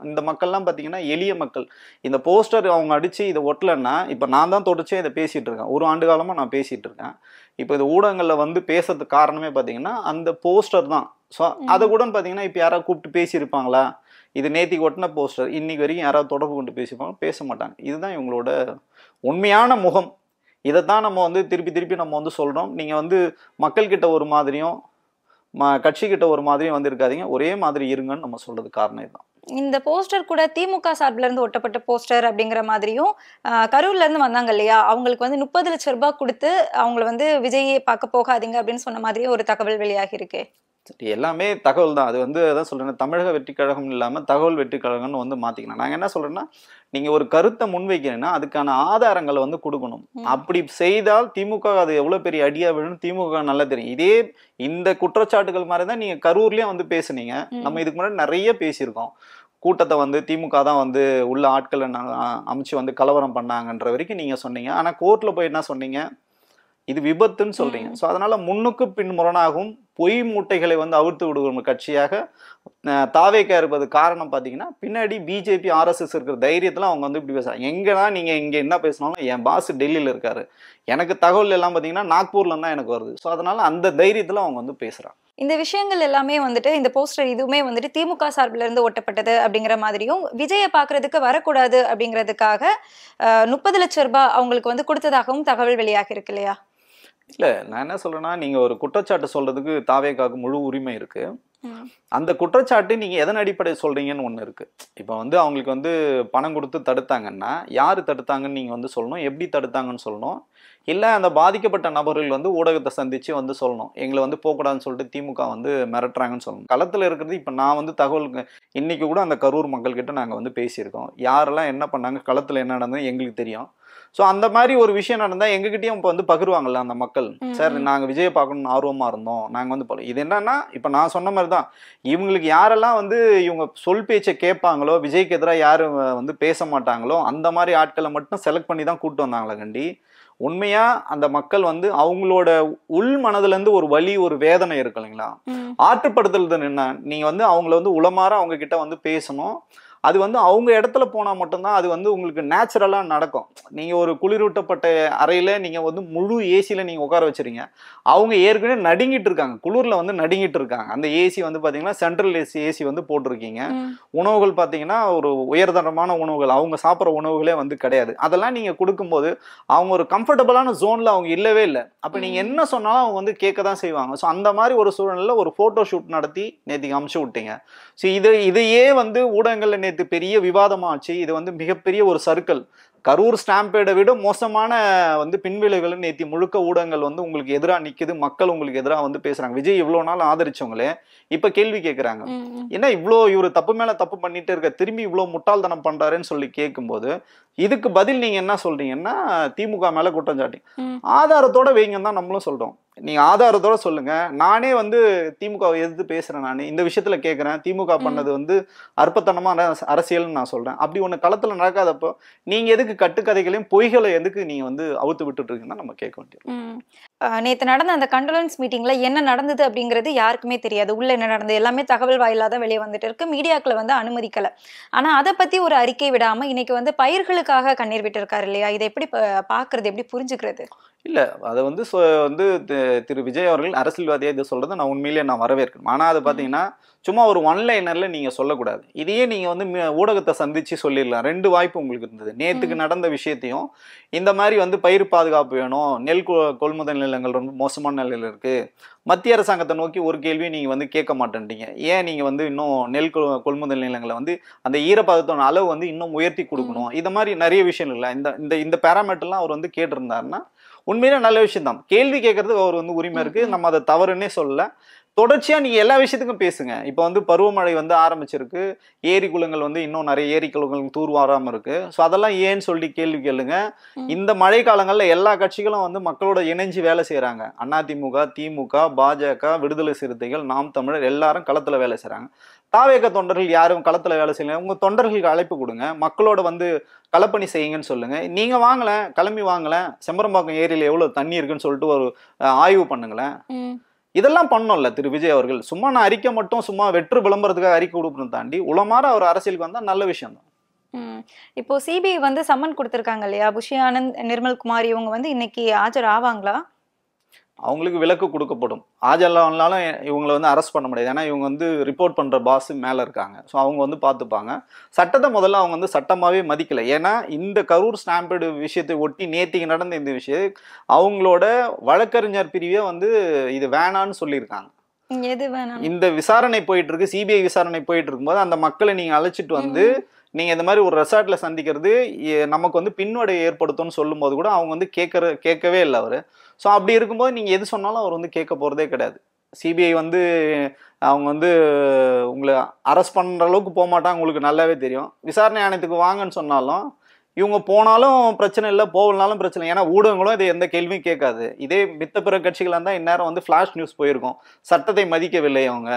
இந்த மக்கள்லாம் பாத்தீங்கன்னா எளிய மக்கள். இந்த போஸ்டர் அவங்க அடிச்சு இதை ஒட்டலன்னா, இப்ப நான் தான் தொடர்ச்சியா இதை பேசிட்டு இருக்கேன். ஒரு ஆண்டு காலமா நான் பேசிட்டு இருக்கேன். இப்போ இந்த ஊடகங்கள்ல வந்து பேசுறதுக்கு காரணமே பாத்தீங்கன்னா அந்த போஸ்டர் தான். ஸோ அதை கூட பாத்தீங்கன்னா இப்ப யாராவது கூப்பிட்டு பேசியிருப்பாங்களா? இது நேத்திக்கு ஒட்டின போஸ்டர், இன்னைக்கு வரைக்கும் யாராவது தொடர்பு கொண்டு பேசிப்பாங்க? பேச மாட்டாங்க. இதுதான் இவங்களோட உண்மையான முகம். இதைத்தான் நம்ம வந்து திருப்பி திருப்பி நம்ம வந்து சொல்றோம். நீங்க வந்து மக்கள்கிட்ட ஒரு மாதிரியும் கட்சிக்கிட்ட ஒரு மாதிரியும் வந்து இருக்காதீங்க, ஒரே மாதிரி இருங்கன்னு நம்ம சொல்றது காரணம் இதுதான். இந்த போஸ்டர் கூட திமுக சார்பில இருந்து ஒட்டப்பட்ட போஸ்டர் அப்படிங்கிற மாதிரியும் கரூர்ல இருந்து வந்தாங்க இல்லையா, அவங்களுக்கு வந்து 30 லட்சம் ரூபாய் கொடுத்து அவங்கள வந்து விஜயை பார்க்க போகாதீங்க அப்படின்னு சொன்ன மாதிரியும் ஒரு தகவல் வெளியாகி இருக்கு. எல்லாமே தகவல் தான். அது வந்து அதான் சொல்றேன், தமிழக வெற்றி கழகம் இல்லாம தகவல் வெற்றி கழகம்னு வந்து மாத்திக்கணும். நாங்க என்ன சொல்றேன்னா, நீங்க ஒரு கருத்தை முன்வைக்கிறீங்கன்னா அதுக்கான ஆதாரங்களை வந்து கொடுக்கணும். அப்படி செய்தால் திமுக அது எவ்வளவு பெரிய அடியா விழுன்னு திமுக நல்லா தெரியும். இதே இந்த குற்றச்சாட்டுகள் மாதிரிதான் நீங்க கரூர்லயும் வந்து பேசுனீங்க. நம்ம இதுக்கு முன்னாடி நிறைய பேசியிருக்கோம். கூட்டத்தை வந்து திமுக தான் வந்து உள்ள ஆட்களை அமைச்சு வந்து கலவரம் பண்ணாங்கன்ற வரைக்கும் நீங்க சொன்னீங்க. ஆனா கோர்ட்ல போய் என்ன சொன்னீங்க? இது விபத்துன்னு சொல்றீங்க. ஸோ அதனால முன்னுக்கு பின் முரணாகவும் பொய் மூட்டைகளை வந்து அவிழ்த்து விடுகிற கட்சியாக தாவேக்கா இருப்பது காரணம் பார்த்தீங்கன்னா, பின்னாடி பிஜேபி RSS இருக்கிற தைரியத்தில் அவங்க வந்து இப்படி பேசுறாங்க. எங்கதான் நீங்க இங்க என்ன பேசினாலும் என் பாஸ் டெல்லியில் இருக்காரு, எனக்கு தகவல் எல்லாம் பார்த்தீங்கன்னா நாக்பூர்ல தான் எனக்கு வருது. ஸோ அதனால அந்த தைரியத்தில் அவங்க வந்து பேசுறாங்க. இந்த விஷயங்கள் எல்லாமே வந்துட்டு இந்த போஸ்டர் இதுவுமே வந்துட்டு திமுக சார்பில இருந்து ஒட்டப்பட்டது அப்படிங்கிற மாதிரியும், விஜயை பார்க்கறதுக்கு வரக்கூடாது அப்படிங்கிறதுக்காக 30 லட்சம் ரூபாய் அவங்களுக்கு வந்து கொடுத்ததாகவும் தகவல் வெளியாகி இருக்கு இல்லையா? இல்ல, நான் என்ன சொல்றேன்னா, நீங்க ஒரு குற்றச்சாட்டு சொல்றதுக்கு தாவேக்காவுக்கு முழு உரிமை இருக்கு. அந்த குற்றச்சாட்டு நீங்க எதன் அடிப்படை சொல்றீங்கன்னு ஒண்ணு இருக்கு. இப்ப வந்து அவங்களுக்கு வந்து பணம் கொடுத்து தடுத்தாங்கன்னா யாரு தடுத்தாங்கன்னு நீங்க வந்து சொல்லணும், எப்படி தடுத்தாங்கன்னு சொல்லணும். இல்ல அந்த பாதிக்கப்பட்ட நபர்கள் வந்து ஊடகத்தை சந்திச்சு வந்து சொல்லணும், எங்களை வந்து போகக்கூடாதுன்னு சொல்லிட்டு திமுக வந்து மிரட்டுறாங்கன்னு சொல்லணும். களத்துல இருக்கிறது இப்ப நான் வந்து தகவல் இன்னைக்கு கூட அந்த கரூர் மக்கள் கிட்ட நாங்க வந்து பேசியிருக்கோம். யாரெல்லாம் என்ன பண்ணாங்க, களத்துல என்ன நடந்தது எங்களுக்கு தெரியும். ஸோ அந்த மாதிரி ஒரு விஷயம் நடந்தால் எங்ககிட்டயும் இப்போ வந்து பகிர்வாங்கல்ல அந்த மக்கள். சார் நாங்கள் விஜயை பார்க்கணும்னு ஆர்வமாக இருந்தோம், நாங்கள் வந்து இது என்னன்னா, இப்போ நான் சொன்ன மாதிரி தான், இவங்களுக்கு யாரெல்லாம் வந்து இவங்க சொல் பேச்சை கேட்பாங்களோ, விஜய்க்கு எதிராக யாரும் வந்து பேச மாட்டாங்களோ, அந்த மாதிரி ஆட்களை மட்டும் செலக்ட் பண்ணி தான் கூப்பிட்டு வந்தாங்களா கண்டி. உண்மையா அந்த மக்கள் வந்து அவங்களோட உள் மனதுல இருந்து ஒரு வலி, ஒரு வேதனை இருக்கு இல்லைங்களா, ஆற்றுப்படுத்துறது என்ன, நீங்க வந்து அவங்கள வந்து உளமாற அவங்க கிட்ட வந்து பேசணும். அது வந்து அவங்க இடத்துல போனா மட்டும்தான் அது வந்து உங்களுக்கு நேச்சுரலா நடக்கும். நீங்க ஒரு குளிரூட்டப்பட்ட அறையில நீங்க வந்து முழு ஏசியில நீங்க உட்கார வச்சிருங்க, அவங்க ஏற்கனவே நடுங்கிட்டு இருக்காங்க, குளிர்ல வந்து நடுங்கிட்டு இருக்காங்க. அந்த ஏசி வந்து பாத்தீங்கன்னா சென்ட்ரல் ஏசி வந்து போட்டிருக்கீங்க. உணவுகள் பாத்தீங்கன்னா ஒரு உயர்தரமான உணவுகள், அவங்க சாப்பிட்ற உணவுகளே வந்து கிடையாது. அதெல்லாம் நீங்க கொடுக்கும்போது அவங்க ஒரு கம்ஃபர்டபுளான ஜோன்ல அவங்க இல்லவே இல்லை. அப்ப நீங்க என்ன சொன்னாலும் அவங்க வந்து கேட்க தான் செய்வாங்க. ஸோ அந்த மாதிரி ஒரு சூழ்நிலையில ஒரு போட்டோ ஷூட் நடத்தி நேற்றுக்கு அமுச்சு விட்டீங்க. ஸோ இதையே வந்து ஊடகங்கள்ல நேற்று பெரிய விவாதமாச்சு. இது வந்து மிகப்பெரிய ஒரு சர்க்கிள். கரூர் ஸ்டாம்பேடை விட மோசமான வந்து பின்விளைவுகள் நேற்று முழுக்க ஊடகங்கள் வந்து உங்களுக்கு எதிராக நிக்குது. மக்கள் உங்களுக்கு எதிராக வந்து பேசுறாங்க. விஜய் இவ்வளவு நாள் ஆதரிச்சவங்களே இப்ப கேள்வி கேட்கிறாங்க, ஏன்னா இவ்வளோ இவரு தப்பு மேல தப்பு பண்ணிட்டு இருக்க, திரும்பி இவ்வளவு முட்டாள்தனம் பண்றாருன்னு சொல்லி கேட்கும்போது இதுக்கு பதில் நீங்க என்ன சொல்றீங்கன்னா, திமுக மேல குற்றம் சாட்டி ஆதாரத்தோட வைங்கன்னு தான் நம்மளும் சொல்றோம். நீங்க ஆதாரத்தோட சொல்லுங்க. நானே வந்து திமுகவை எதிர்த்து பேசுறேன், நான் இந்த விஷயத்துல கேட்கிறேன், திமுக பண்ணது வந்து அற்பத்தனமான அரசியல்னு நான் சொல்றேன். அப்படி ஒண்ணு களத்துல நடக்காதப்போ நீங்க எதுக்கு கட்டுக்கதைகளையும் பொய்களை எதுக்கு நீங்க வந்து அவுத்து விட்டுட்டு இருக்கீங்கன்னா நம்ம கேட்க வேண்டியது. நேற்று நடந்த அந்த கண்டோலன்ஸ் மீட்டிங்ல என்ன நடந்தது அப்படிங்கிறது யாருக்குமே தெரியாது. உள்ள என்ன நடந்தது எல்லாமே தகவல் வாயிலாக தான் வெளியே வந்துட்டு இருக்கு. மீடியாக்களை வந்து அனுமதிக்கல. ஆனா அதை பத்தி ஒரு அறிக்கை விடாம இன்னைக்கு வந்து பயிர்களுக்காக கண்ணீர் விட்டு இருக்காரு இல்லையா? இதை எப்படி பாக்குறது, எப்படி புரிஞ்சுக்கிறது? இல்ல, அதை வந்து வந்து திரு விஜய் அவர்கள் அரசியல்வாதியா இதை சொல்றதை நான் உண்மையிலேயே நான் வரவேற்கிறேன். ஆனா அது பாத்தீங்கன்னா சும்மா ஒரு ஒன்லைனர்ல நீங்க சொல்லக்கூடாது. இதையே நீங்க வந்து ஊடகத்தை சந்திச்சு சொல்லிடலாம். 2 வாய்ப்பு உங்களுக்கு இருந்தது. நேத்துக்கு நடந்த விஷயத்தையும் இந்த மாதிரி வந்து பயிர் பாதுகாப்பு வேணும், நெல் கொள்முதல் நிலங்கள் ரொம்ப மோசமான நிலையில இருக்கு, மத்திய அரசாங்கத்தை நோக்கி ஒரு கேள்வியை நீங்க வந்து கேட்க மாட்டேன்றீங்க, ஏன் நீங்க வந்து இன்னும் நெல் கொள்முதல் நிலங்களை வந்து அந்த ஈரப்பதத்தோட அளவு வந்து இன்னும் உயர்த்தி கொடுக்கணும், இந்த மாதிரி நிறைய விஷயம் இல்லை. இந்த பேராமீட்டர்லாம் அவர் வந்து கேட்டிருந்தாருன்னா உண்மையிலே நல்ல விஷயம் தான். கேள்வி கேட்கறதுக்கு அவர் வந்து உரிமை இருக்கு, நம்ம அதை தவறுன்னே சொல்லல. தொடர்ச்சியாக நீங்கள் எல்லா விஷயத்துக்கும் பேசுங்க. இப்போ வந்து பருவமழை வந்து ஆரம்பிச்சிருக்கு, ஏரி குளங்கள் வந்து இன்னும் நிறைய ஏரி குளங்கள் தூர்வாராமல் இருக்குது. ஸோ அதெல்லாம் ஏன்னு சொல்லி கேள்வி கேளுங்க. இந்த மழை காலங்களில் எல்லா கட்சிகளும் வந்து மக்களோட இணைஞ்சு வேலை செய்கிறாங்க. அதிமுக, திமுக, பாஜக, விடுதலை சிறுத்தைகள், நாம் தமிழர் எல்லாரும் களத்தில் வேலை செய்கிறாங்க. தாவேக தொண்டர்கள் யாரும் களத்தில் வேலை செய்யல. உங்கள் தொண்டர்களுக்கு அழைப்பு கொடுங்க, மக்களோட வந்து களப்பணி செய்யுங்கன்னு சொல்லுங்க. நீங்கள் வாங்கலேன், கிளம்பி வாங்கலேன், செம்பரம்பாக்கம் ஏரியில் எவ்வளோ தண்ணி இருக்குன்னு சொல்லிட்டு ஒரு ஆய்வு பண்ணுங்களேன். இதெல்லாம் பண்ணோம்ல திரு விஜய் அவர்கள். சும்மா நான் அறிக்கை மட்டும் சும்மா வெற்று விளம்பரத்துக்காக அறிக்கை கொடுப்பதை தாண்டி உளமாற அவர் அரசியலுக்கு வந்தால் நல்ல விஷயம் தான். இப்போ சிபிஐ வந்து சம்மன் கொடுத்துருக்காங்க இல்லையா, புஷி ஆனந்த், நிர்மல் குமார் இவங்க வந்து இன்னைக்கு ஆஜர் ஆவாங்களா? அவங்களுக்கு விலக்கு கொடுக்கப்படும். ஆஜர்லானாலும் இவங்களை வந்து அரெஸ்ட் பண்ண முடியாது. ஏன்னா இவங்க வந்து ரிப்போர்ட் பண்ணுற பாஸ் மேலே இருக்காங்க. ஸோ அவங்க வந்து பார்த்துப்பாங்க. சட்டத்தை முதல்ல அவங்க வந்து சட்டமாகவே மதிக்கலை. ஏன்னா இந்த கரூர் ஸ்டாம்பேடு விஷயத்தை ஒட்டி நேத்திக்கு நடந்த இந்த விஷயம் அவங்களோட வழக்கறிஞர் பிரிவே வந்து இது வேணான்னு சொல்லியிருக்காங்க. எது வேணாம்? இந்த விசாரணை போயிட்டு இருக்கு, சிபிஐ விசாரணை போயிட்டு இருக்கும்போது அந்த மக்களை நீங்கள் அழைச்சிட்டு வந்து நீங்கள் இந்த மாதிரி ஒரு ரெசார்ட்டில் சந்திக்கிறது நமக்கு வந்து பின்வடை ஏற்படுத்தும்னு சொல்லும்போது கூட அவங்க வந்து கேட்கவே இல்லை அவர். ஸோ அப்படி இருக்கும்போது நீங்கள் எது சொன்னாலும் அவர் வந்து கேட்க போகிறதே கிடையாது. சிபிஐ வந்து அவங்க வந்து உங்களை அரெஸ்ட் பண்ணுற அளவுக்கு போக மாட்டாங்க, உங்களுக்கு நல்லாவே தெரியும். விசாரணை ஆணையத்துக்கு வாங்கன்னு சொன்னாலும் இவங்க போனாலும் பிரச்சனை இல்லை, போகலனாலும் பிரச்சனை. ஏன்னா ஊடகங்களும் இதை எந்த கேள்வியும் கேட்காது. இதே மித்த பிற கட்சிகளாக இருந்தால் இந்நேரம் வந்து ஃப்ளாஷ் நியூஸ் போயிருக்கும். சட்டத்தை மதிக்கவில்லை அவங்க,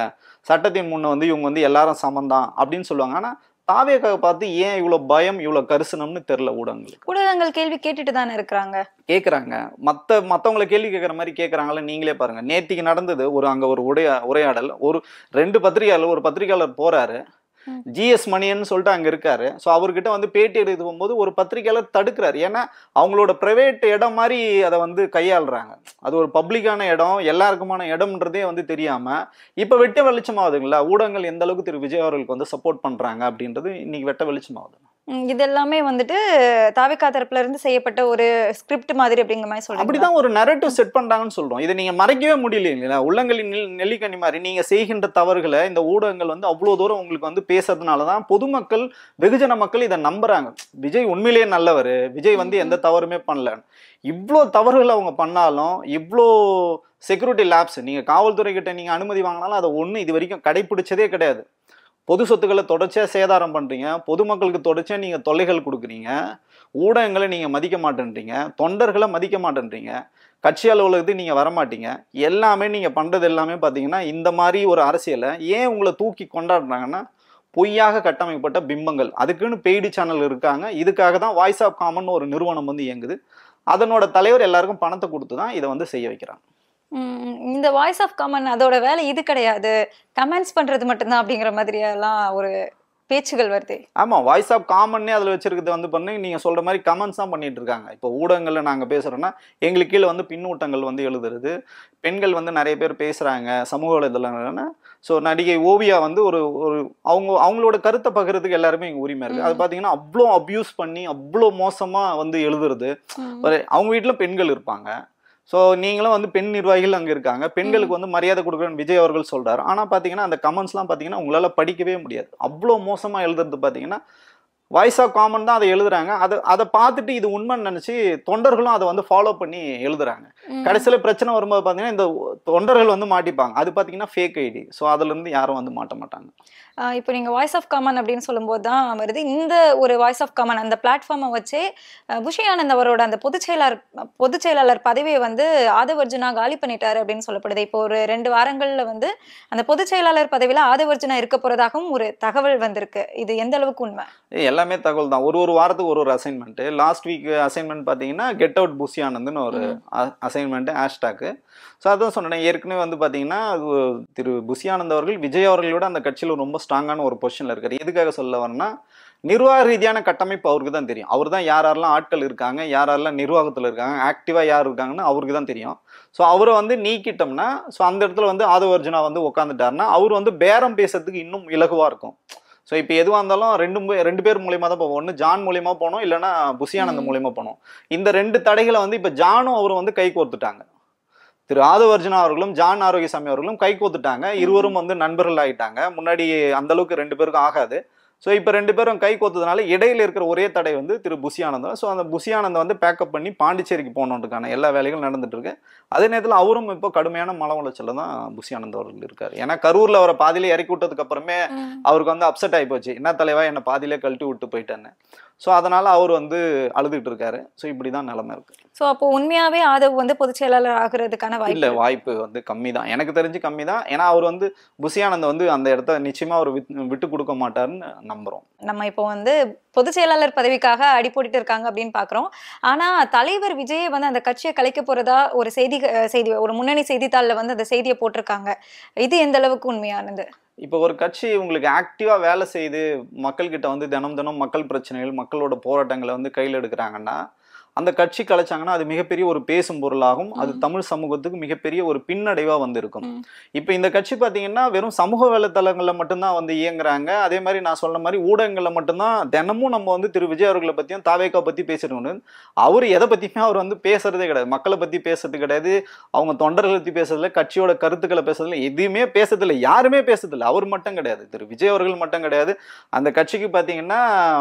சட்டத்தின் முன்னே வந்து இவங்க வந்து எல்லாரும் சமந்தான் அப்படின்னு சொல்லுவாங்க. ஆனால் தாவேக்காக பார்த்து ஏன் இவ்வளோ பயம், இவ்வளோ கரிசனம்னு தெரியல ஊடகங்களுக்கு. ஊடகங்கள் கேள்வி கேட்டுட்டு தானே இருக்கிறாங்க, கேட்குறாங்க. மற்றவங்களை கேள்வி கேட்குற மாதிரி கேட்குறாங்களே. நீங்களே பாருங்கள், நேத்திக்கு நடந்தது அங்கே ஒரு உரையாடல். ஒரு 2 பத்திரிகையாளர், ஒரு பத்திரிகையாளர் போகிறாரு, ஜிஎஸ் மணியன்னு சொல்லிட்டு அங்கே இருக்காரு. ஸோ அவர்கிட்ட வந்து பேட்டி எடுத்து போகும்போது ஒரு பத்திரிகையாளர் தடுக்கிறாரு. ஏன்னா அவங்களோட ப்ரைவேட் இடம் மாதிரி அதை வந்து கையாளுறாங்க. அது ஒரு பப்ளிக்கான இடம், எல்லாருக்குமான இடம்ன்றதே வந்து தெரியாமல் இப்போ வெட்ட வெளிச்சமாகுதுங்களா ஊடகங்கள் எந்த அளவுக்கு திரு விஜய் அவர்களுக்கு வந்து சப்போர்ட் பண்ணுறாங்க அப்படின்றது இன்னைக்கு வெட்ட வெளிச்சமாகுது. இதெல்லாமே வந்துட்டு தாவேகா தரப்புல இருந்து செய்யப்பட்ட ஒரு ஸ்கிரிப்ட் மாதிரி அப்படிங்கிற மாதிரி சொல்றாங்க. அப்படிதான் ஒரு நரேட்டிவ் செட் பண்றாங்கன்னு சொல்றோம். இதை நீங்க மறைக்கவே முடியல இல்லையா? உள்ளங்களின் நெல்லிக்கனி மாதிரி நீங்க செய்கின்ற தவறுகளை இந்த ஊடகங்கள் வந்து அவ்வளவு தூரம் உங்களுக்கு வந்து பேசுறதுனாலதான் பொதுமக்கள், வெகுஜன மக்கள் இதை நம்புறாங்க. விஜய் உண்மையிலேயே நல்லவர், விஜய் வந்து எந்த தவறுமே பண்ணல. இவ்வளோ தவறுகள் அவங்க பண்ணாலும், இவ்வளோ செக்யூரிட்டி லேப்ஸ் நீங்க காவல்துறை கிட்ட நீங்க அனுமதி வாங்கினாலும் அதை ஒண்ணு இது வரைக்கும் கடைபிடிச்சதே கிடையாது. பொது சொத்துக்களை தொடர்ச்சியாக சேதாரம் பண்ணுறீங்க, பொதுமக்களுக்கு தொடர்ச்சியாக நீங்கள் தொல்லைகள் கொடுக்குறீங்க, ஊடகங்களை நீங்கள் மதிக்க மாட்டேன்றீங்க, தொண்டர்களை மதிக்க மாட்டேன்றீங்க, கட்சி அலுவலகத்துக்கு நீங்கள் வரமாட்டீங்க. எல்லாமே நீங்கள் பண்ணுறது எல்லாமே பார்த்தீங்கன்னா இந்த மாதிரி ஒரு அரசியலை ஏன் உங்களை தூக்கி கொண்டாடுறாங்கன்னா பொய்யாக கட்டமைக்கப்பட்ட பிம்பங்கள். அதுக்குன்னு பெய்டு சேனல் இருக்காங்க. இதுக்காக தான் வாய்ஸ் ஆஃப் காமன் ஒரு நிறுவனம் வந்து இயங்குது. அதனோட தலைவர் எல்லாருக்கும் பணத்தை கொடுத்து தான் இதை வந்து செய்ய வைக்கிறாங்க. இந்த வாய்ஸ் ஆஃப் காமன் அதோட வேலை இது கிடையாது, கமெண்ட்ஸ் பண்றது மட்டும்தான் அப்படிங்கிற மாதிரி எல்லாம் ஒரு பேச்சுகள் வருது. ஆமா, வாய்ஸ் ஆஃப் காமன்னே அதுல வச்சிருக்கிறது வந்து பண்ணி நீங்க சொல்ற மாதிரி கமெண்ட்ஸ் தான் பண்ணிட்டு இருக்காங்க. இப்போ ஊடகங்கள்ல நாங்க பேசுறோம்னா எங்களுக்கு கீழே வந்து பின்னூட்டங்கள் வந்து எழுதுறது, பெண்கள் வந்து நிறைய பேர் பேசுறாங்க சமூக வலைதளங்கள்னா. ஸோ நடிகை ஓவியா வந்து ஒரு அவங்களோட கருத்தை பகிர்றதுக்கு எல்லாருமே இங்கே உரிமை இருக்குது. அது பார்த்தீங்கன்னா அவ்வளோ அப்யூஸ் பண்ணி அவ்வளோ மோசமாக வந்து எழுதுறது. அவங்க வீட்டில் பெண்கள் இருப்பாங்க. ஸோ நீங்களும் வந்து பெண் நிர்வாகிகள் அங்கே இருக்காங்க, பெண்களுக்கு வந்து மரியாதை கொடுக்குறேன்னு விஜய் அவர்கள் சொல்கிறார். ஆனால் பார்த்தீங்கன்னா அந்த கமெண்ட்ஸ்லாம் பார்த்தீங்கன்னா உங்களால் படிக்கவே முடியாது. அவ்வளோ மோசமாக எழுதுறது பார்த்தீங்கன்னா வாய்ஸ் ஆஃப் காமன் தான் அதை எழுதுறாங்க. அதை பார்த்துட்டு இது உண்மைன்னு நினச்சி தொண்டர்களும் அதை வந்து ஃபாலோ பண்ணி எழுதுறாங்க. கடைசியில் பிரச்சனை வரும்போது பார்த்தீங்கன்னா இந்த தொண்டர்கள் வந்து மாட்டிப்பாங்க. அது பார்த்தீங்கன்னா ஃபேக் ஐடி. ஸோ அதுலேருந்து யாரும் வந்து மாட்ட மாட்டாங்க. இப்போ நீங்கள் வாய்ஸ் ஆஃப் காமன் அப்படின்னு சொல்லும்போது தான் வருது இந்த ஒரு வாய்ஸ் ஆஃப் காமன் அந்த பிளாட்ஃபார்மை வச்சே புஷி ஆனந்த் அவரோட அந்த பொதுச் செயலாளர் பதவியை வந்து ஆதவர்ஜுனா காலி பண்ணிட்டாரு அப்படின்னு சொல்லப்படுது. இப்போ ஒரு 2 வாரங்களில் வந்து அந்த பொதுச் செயலாளர் பதவியில் ஆதவர்ஜுனா இருக்க போறதாகவும் ஒரு தகவல் வந்திருக்கு. இது எந்த அளவுக்கு உண்மை? எல்லாமே தகவல் தான். ஒரு வாரத்துக்கு ஒரு அசைன்மெண்ட். லாஸ்ட் வீக் அசைன்மெண்ட் பார்த்தீங்கன்னா கெட் அவுட் புஷி ஆனந்த்னு ஒரு அசைன்மெண்ட் ஹேஷ்டாக்கு. ஸோ அதான் சொன்னேன் ஏற்கனவே வந்து பார்த்தீங்கன்னா திரு புஷி ஆனந்த் அவர்கள் விஜய் அவர்களோட அந்த கட்சியில் ரொம்ப ஸ்ட்ராங்கான ஒரு பொசிஷனில் இருக்காரு. எதுக்காக சொல்ல வரேன்னா நிர்வாக ரீதியான கட்டமைப்பு அவருக்கு தான் தெரியும். அவர் தான் யாரெல்லாம் ஆட்கள் இருக்காங்க, யாரெல்லாம் நிர்வாகத்தில் இருக்காங்க, ஆக்டிவாக யார் இருக்காங்கன்னு அவருக்கு தான் தெரியும். ஸோ அவரை வந்து நீக்கிட்டோம்னா ஸோ அந்த இடத்துல வந்து ஆதவர்ஜுனா வந்து உட்காந்துட்டாருன்னா அவர் வந்து பேரம் பேசுறதுக்கு இன்னும் இலகுவாக இருக்கும். ஸோ இப்போ எதுவாக இருந்தாலும் ரெண்டு பேர் மூலியமாக தான் போவோம். ஒன்று ஜான் மூலியமாக போனோம், இல்லைன்னா புஷி ஆனந்த் மூலியமாக போனோம். இந்த 2 தடைகளை வந்து இப்போ ஜானும் அவரும் வந்து கை கோர்த்துட்டாங்க. திரு ஆதவர்ஜுனா அவர்களும் ஜான் ஆரோக்கியசாமி அவர்களும் கை கோத்துட்டாங்க. இருவரும் வந்து நண்பர்கள் ஆகிட்டாங்க. முன்னாடி அந்த அளவுக்கு 2 பேருக்கும் ஆகாது. ஸோ இப்போ 2 பேரும் கை கோத்ததுனால இடையில இருக்கிற ஒரே தடை வந்து திரு புசி ஆனந்தம். ஸோ அந்த புசி ஆனந்தம் வந்து பேக்கப் பண்ணி பாண்டிச்சேரிக்கு போனதுக்கான எல்லா வேலைகளும் நடந்துட்டு இருக்கு. அதே நேரத்தில் அவரும் இப்போ கடுமையான மன உளைச்சல தான் புசி ஆனந்த் அவர்கள் இருக்காரு. ஏன்னா கரூர்ல அவரை பாதியிலே இறக்கி விட்டதுக்கு அப்புறமே அவருக்கு வந்து அப்செட் ஆகி போச்சு. என்ன தலைவா என்னை பாதியிலே கழட்டி விட்டு போயிட்டேன்னு. ஸோ அதனால அவர் வந்து அழுதுகிட்டு இருக்காரு. ஸோ இப்படிதான் நிலைமை இருக்கு. ஸோ அப்போ உண்மையாவே ஆதவ் வந்து பொதுச் செயலாளர் ஆகுறதுக்கான இல்ல, வாய்ப்பு வந்து கம்மி தான், எனக்கு தெரிஞ்சு கம்மி தான். ஏன்னா அவர் வந்து புசி ஆனந்த் வந்து அந்த இடத்த நிச்சயமா அவர் விட்டு கொடுக்க மாட்டாருன்னு நம்புறோம். நம்ம இப்போ வந்து பொதுச் செயலாளர் பதவிக்காக அடிபோட்டுட்டு இருக்காங்க அப்படின்னு பாக்குறோம். ஆனா தலைவர் விஜய் வந்து அந்த கட்சியை கலைக்க போறதா ஒரு செய்தி ஒரு முன்னணி செய்தித்தாள்ல வந்து அந்த செய்தியை போட்டிருக்காங்க. இது எந்த அளவுக்கு உண்மையானது? இப்போ ஒரு கட்சி உங்களுக்கு ஆக்டிவா வேலை செய்து மக்கள்கிட்ட வந்து தினம் தினம் மக்கள் பிரச்சனைகள் மக்களோட போராட்டங்களை வந்து கையில் எடுக்கிறாங்கன்னா அந்த கட்சி கலைச்சாங்கன்னா அது மிகப்பெரிய ஒரு பேசும் பொருளாகும். அது தமிழ் சமூகத்துக்கு மிகப்பெரிய ஒரு பின்னடைவா வந்து இருக்கும். இப்போ இந்த கட்சி பார்த்தீங்கன்னா வெறும் சமூக வலைத்தளங்களில் மட்டும்தான் வந்து இயங்குறாங்க. அதே மாதிரி நான் சொன்ன மாதிரி ஊடகங்களில் மட்டும்தான் தினமும் நம்ம வந்து திரு விஜய் அவர்களை பற்றியும் தாவேக்கா பற்றி பேசிருக்கணும். அவர் எதை பற்றியுமே அவர் வந்து பேசுறதே கிடையாது. மக்களை பற்றி பேசுறது கிடையாது, அவங்க தொண்டர்களை பற்றி பேசுறதில்ல, கட்சியோட கருத்துக்களை பேசுறதில்ல, எதுவுமே பேசுறதில்லை, யாருமே பேசுறதில்லை. அவர் மட்டும் கிடையாது, திரு விஜய் அவர்கள் மட்டும் கிடையாது. அந்த கட்சிக்கு பார்த்தீங்கன்னா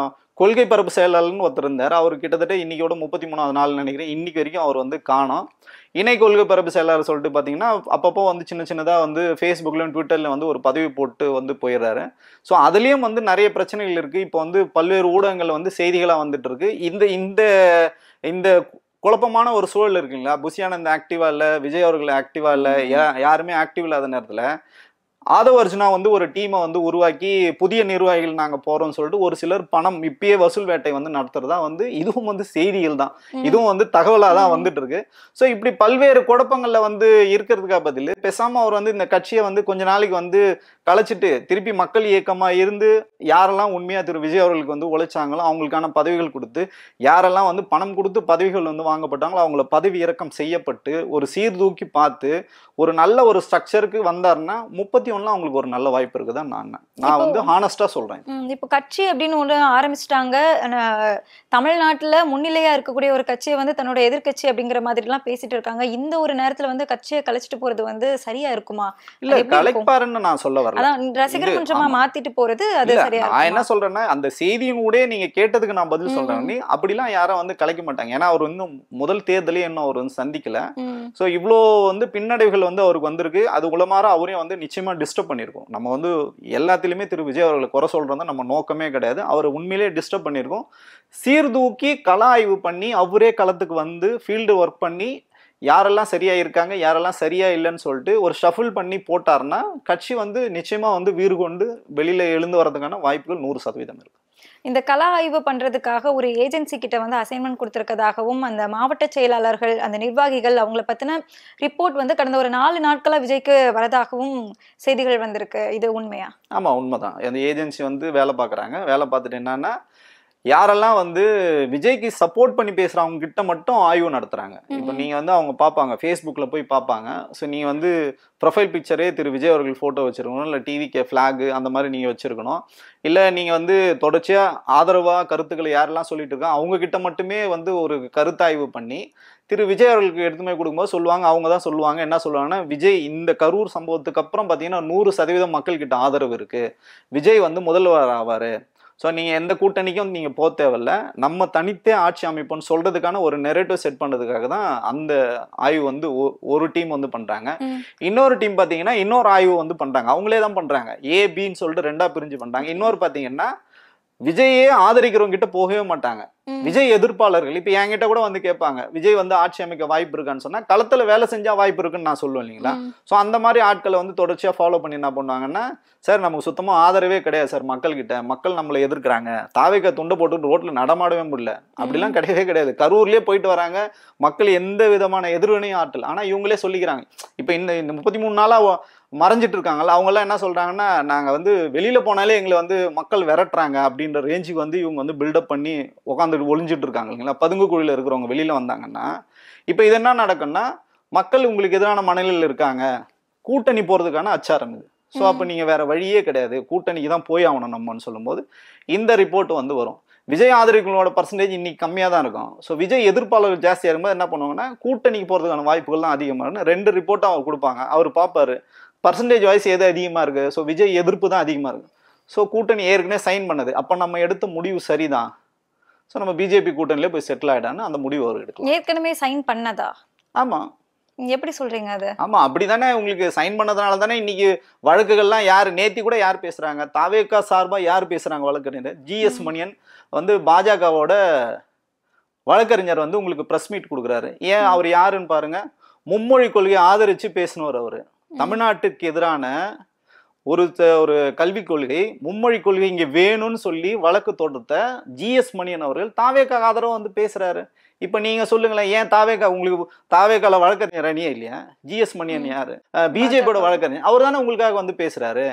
கொள்கை பரப்பு செயலாளர்னு ஒருத்தர் இருந்தார். அவர் கிட்டத்தட்ட இன்னைக்கோட 33வது நாள் நினைக்கிறேன். இன்னைக்கு வரைக்கும் அவர் வந்து காணோம். இணை கொள்கை பரப்பு செயலாளர் சொல்லிட்டு பார்த்தீங்கன்னா அப்பப்போ வந்து சின்னதாக வந்து ஃபேஸ்புக்லையும் ட்விட்டர்லையும் வந்து ஒரு பதவி போட்டு வந்து போயிடுறாரு. ஸோ அதுலேயும் வந்து நிறைய பிரச்சனைகள் இருக்குது. இப்போ வந்து பல்வேறு ஊடகங்கள் வந்து செய்திகளாக வந்துட்டு இருக்கு. இந்த இந்த குழப்பமான ஒரு சூழல் இருக்குங்களா, புசி ஆனந்த் ஆக்டிவா இல்லை, விஜய் அவர்கள் ஆக்டிவா இல்லை, யாருமே ஆக்டிவ் இல்லாத நேரத்தில் ஆதவ் அர்ஜுனா வந்து ஒரு டீமை வந்து உருவாக்கி புதிய நிர்வாகிகள் நாங்கள் போறோம்னு சொல்லிட்டு ஒரு சிலர் பணம் இப்பயே வசூல் வேட்டை வந்து நடத்துறதா வந்து இதுவும் வந்து செய்திகள் தான், இதுவும் வந்து தகவலாக தான் வந்துட்டு இருக்கு. ஸோ இப்படி பல்வேறு குழப்பங்கள்ல வந்து இருக்கிறதுக்காக பதில் பேசாம அவர் வந்து இந்த கட்சியை வந்து கொஞ்ச நாளைக்கு வந்து கலைச்சிட்டு திருப்பி மக்கள் இயக்கமா இருந்து யாரெல்லாம் உண்மையா திரு விஜய் அவர்களுக்கு வந்து உழைச்சாங்களோ அவங்களுக்கான பதவிகள் கொடுத்து, யாரெல்லாம் வந்து பணம் கொடுத்து பதவிகள் வந்து வாங்கப்பட்டாங்களோ அவங்கள பதவி இறக்கம் செய்யப்பட்டு ஒரு சீர்தூக்கி பார்த்து ஒரு நல்ல ஒரு ஸ்ட்ரக்சருக்கு வந்தாருன்னா 31 அவங்களுக்கு ஒரு நல்ல வாய்ப்பு இருக்குதான் நான் வந்து ஹானஸ்டா சொல்றேன். இப்போ கட்சி அப்படின்னு ஒன்று ஆரம்பிச்சிட்டாங்க. தமிழ்நாட்டுல முன்னிலையா இருக்கக்கூடிய ஒரு கட்சியை வந்து தன்னோட எதிர்கட்சி அப்படிங்கிற மாதிரி எல்லாம் பேசிட்டு இருக்காங்க. இந்த ஒரு நேரத்துல வந்து கட்சியை கலைச்சிட்டு போறது வந்து சரியா இருக்குமா? இல்ல, கலைப்பாருன்னு நான் சொல்ல வரல. அதான் ரசிகர் கொஞ்சமா மாத்திட்டு போறது அது சரியா? நான் என்ன சொல்றேன்னா அந்த செய்தியின் கூட நீங்க கேட்டதுக்கு நான் பதில் சொல்றேன். அப்படிலாம் யாரும் வந்து கலைக்க மாட்டாங்க. ஏன்னா அவர் இன்னும் முதல் தேர்தலே இன்னும் அவர் வந்து சந்திக்கல. சோ இவ்வளோ வந்து பின்னடைவுகள் வந்து அவருக்கு வந்திருக்கு. அது உளமாற அவரையும் வந்து நிச்சயமா டிஸ்டர்ப் பண்ணியிருக்கோம். நம்ம வந்து எல்லாத்திலுமே திரு விஜய் அவர்களை குறை சொல்றது நம்ம நோக்கமே கிடையாது. அவர் உண்மையிலேயே டிஸ்டர்ப் பண்ணியிருக்கோம். சீர்தூக்கி கள ஆய்வு பண்ணி அவரே களத்துக்கு வந்து ஃபீல்டு ஒர்க் பண்ணி யாரெல்லாம் சரியா இருக்காங்க யாரெல்லாம் சரியா இல்லைன்னு சொல்லிட்டு ஒரு ஷஃபிள் பண்ணி போட்டாருன்னா கட்சி வந்து நிச்சயமா வந்து வீறு கொண்டு வெளியில எழுந்து வர்றதுக்கான வாய்ப்புகள் 100% இருக்கு. இந்த கள ஆய்வு பண்றதுக்காக ஒரு ஏஜென்சி கிட்ட வந்து அசைன்மெண்ட் கொடுத்திருக்கதாகவும் அந்த மாவட்ட செயலாளர்கள் அந்த நிர்வாகிகள் அவங்கள பத்தின ரிப்போர்ட் வந்து கடந்த ஒரு 4 நாட்களா விஜய்க்கு வரதாகவும் செய்திகள் வந்திருக்கு. இது உண்மையா? ஆமா, உண்மைதான். அந்த ஏஜென்சி வந்து வேலை பார்க்குறாங்க. வேலை பார்த்துட்டு என்னன்னா யாரெல்லாம் வந்து விஜய்க்கு சப்போர்ட் பண்ணி பேசுறவங்க கிட்ட மட்டும் ஆய்வு நடத்துறாங்க. இப்போ நீங்க வந்து அவங்க பார்ப்பாங்க, ஃபேஸ்புக்ல போய் பார்ப்பாங்க. ஸோ நீங்க வந்து ப்ரொஃபைல் பிக்சரே திரு விஜய் அவர்கள் போட்டோ வச்சிருக்கணும், இல்லை டிவிக்கு ஃபிளாக் அந்த மாதிரி நீங்க வச்சிருக்கணும். இல்லை நீங்க வந்து தொடர்ச்சியா ஆதரவா கருத்துக்களை யாரெல்லாம் சொல்லிட்டு இருக்காங்க அவங்க கிட்ட மட்டுமே வந்து ஒரு கருத்தாய்வு பண்ணி திரு விஜய் அவர்களுக்கு எடுத்துமே கொடுக்கும்போது சொல்லுவாங்க. அவங்க தான் சொல்லுவாங்க, என்ன சொல்லுவாங்கன்னா விஜய் இந்த கரூர் சம்பவத்துக்கு அப்புறம் பார்த்தீங்கன்னா 100% மக்கள் கிட்ட ஆதரவு இருக்கு, விஜய் வந்து முதல்வர் ஆவாரு. ஸோ நீங்கள் எந்த கூட்டணிக்கும் நீங்கள் போக தேவையில்ல, நம்ம தனித்தே ஆட்சி அமைப்போம்னு சொல்றதுக்கான ஒரு நெரேட்டிவ் செட் பண்ணுறதுக்காக தான் அந்த ஆய்வு வந்து ஒரு டீம் வந்து பண்ணுறாங்க. இன்னொரு டீம் பார்த்தீங்கன்னா இன்னொரு ஆய்வு வந்து பண்ணுறாங்க. அவங்களே தான் பண்ணுறாங்க. ஏபின்னு சொல்லிட்டு 2ஆ பிரிஞ்சு பண்ணுறாங்க. இன்னொரு பார்த்தீங்கன்னா விஜயே ஆதரிக்கிறவங்க கிட்ட போகவே மாட்டாங்க. விஜய் எதிர்ப்பாளர்கள் இப்ப என்கிட்ட கூட வந்து கேட்பாங்க, விஜய் வந்து ஆட்சி அமைக்க வாய்ப்பு இருக்கான்னு சொன்னா களத்துல வேலை செஞ்சா வாய்ப்பு இருக்குன்னு நான் சொல்லுவேன் இல்லைங்களா. சோ அந்த மாதிரி ஆட்களை வந்து தொடர்ச்சியா ஃபாலோ பண்ணி என்ன பண்ணுவாங்கன்னா, சார் நமக்கு சுத்தமா ஆதரவே கிடையாது சார் மக்கள் கிட்ட, மக்கள் நம்மளை எதிர்க்கிறாங்க, தாவேக்கா துண்டை போட்டு ரோட்ல நடமாடவே முடியல, அப்படிலாம் கிடையவே கிடையாது, கரூர்லயே போயிட்டு வராங்க, மக்கள் எந்த விதமான எதிர்வினையும் ஆற்றல். ஆனா இவங்களே சொல்லிக்கிறாங்க. இப்ப இந்த 33 நாளா மறைஞ்சிட்டு இருக்காங்கல்ல, அவங்க எல்லாம் என்ன சொல்றாங்கன்னா, நாங்க வந்து வெளியில போனாலே எங்களை வந்து மக்கள் விரட்டுறாங்க அப்படின்ற ரேஞ்சுக்கு வந்து இவங்க வந்து பில்டப் பண்ணி உட்காந்துட்டு ஒளிஞ்சிட்டு இருக்காங்க இல்லைங்களா. பதுங்கு குழியில இருக்கிறவங்க வெளியில வந்தாங்கன்னா இப்ப இது என்ன நடக்கும்னா, மக்கள் உங்களுக்கு எதிரான மனநிலையில் இருக்காங்க, கூட்டணி போறதுக்கான அச்சாரம் இது. ஸோ அப்போ நீங்க வேற வழியே கிடையாது, கூட்டணிக்கு தான் போய் ஆகணும் நம்மன்னு சொல்லும்போது இந்த ரிப்போர்ட் வந்து வரும். விஜய் ஆதரிகளோட பர்சன்டேஜ் இன்னைக்கு கம்மியாக தான் இருக்கும். ஸோ விஜய் எதிர்ப்பாளர்கள் ஜாஸ்தியாக இருக்கும்போது என்ன பண்ணுவாங்கன்னா, கூட்டணிக்கு போகிறதுக்கான வாய்ப்புகள் தான் அதிகமாக இருக்குன்னு 2 ரிப்போர்ட்டும் அவர் கொடுப்பாங்க. அவர் பார்ப்பாரு பர்சன்டேஜ் வாய்ஸ் எது அதிகமாக இருக்குது, ஸோ விஜய் எதிர்ப்பு தான் அதிகமாக இருக்குது. ஸோ கூட்டணி ஏற்கனவே சைன் பண்ணது, அப்போ நம்ம எடுத்த முடிவு சரிதான், ஸோ நம்ம பிஜேபி கூட்டணியிலே போய் செட்டில் ஆகிடான்னு அந்த முடிவு அவர் எடுக்கலாம். ஏற்கனவே சைன் பண்ணதா? ஆமாம். எப்படி சொல்றீங்க அது? ஆமாம், அப்படி தானே உங்களுக்கு சைன் பண்ணதுனால தானே இன்னைக்கு வழக்குகள்லாம் யார் நேத்தி கூட யார் பேசுகிறாங்க, தாவேகா சார்பாக யார் பேசுகிறாங்க வழக்கறிஞர் ஜிஎஸ் மணியன் வந்து பாஜகவோட வழக்கறிஞர் வந்து உங்களுக்கு ப்ரெஸ் மீட் கொடுக்குறாரு. ஏன் அவர் யாருன்னு பாருங்க, மும்மொழி கொள்கையை ஆதரித்து பேசினவர் அவர். தமிழ்நாட்டுக்கு எதிரான ஒரு கல்விக் கொள்கை, மும்மொழி கொள்கை இங்கே வேணும்னு சொல்லி வழக்கு தொடுத்த ஜிஎஸ் மணியன் அவர்கள் தாவேகா ஆதரவு வந்து பேசுறாரு. இப்போ நீங்க சொல்லுங்களேன், ஏன் தாவேகா உங்களுக்கு தாவேகால வழக்கறிஞர் அணியே இல்லையா? ஜிஎஸ் மணியன் யாரு? பிஜேபியோட வழக்கறிஞர், அவர் தானே உங்களுக்காக வந்து பேசுறாரு.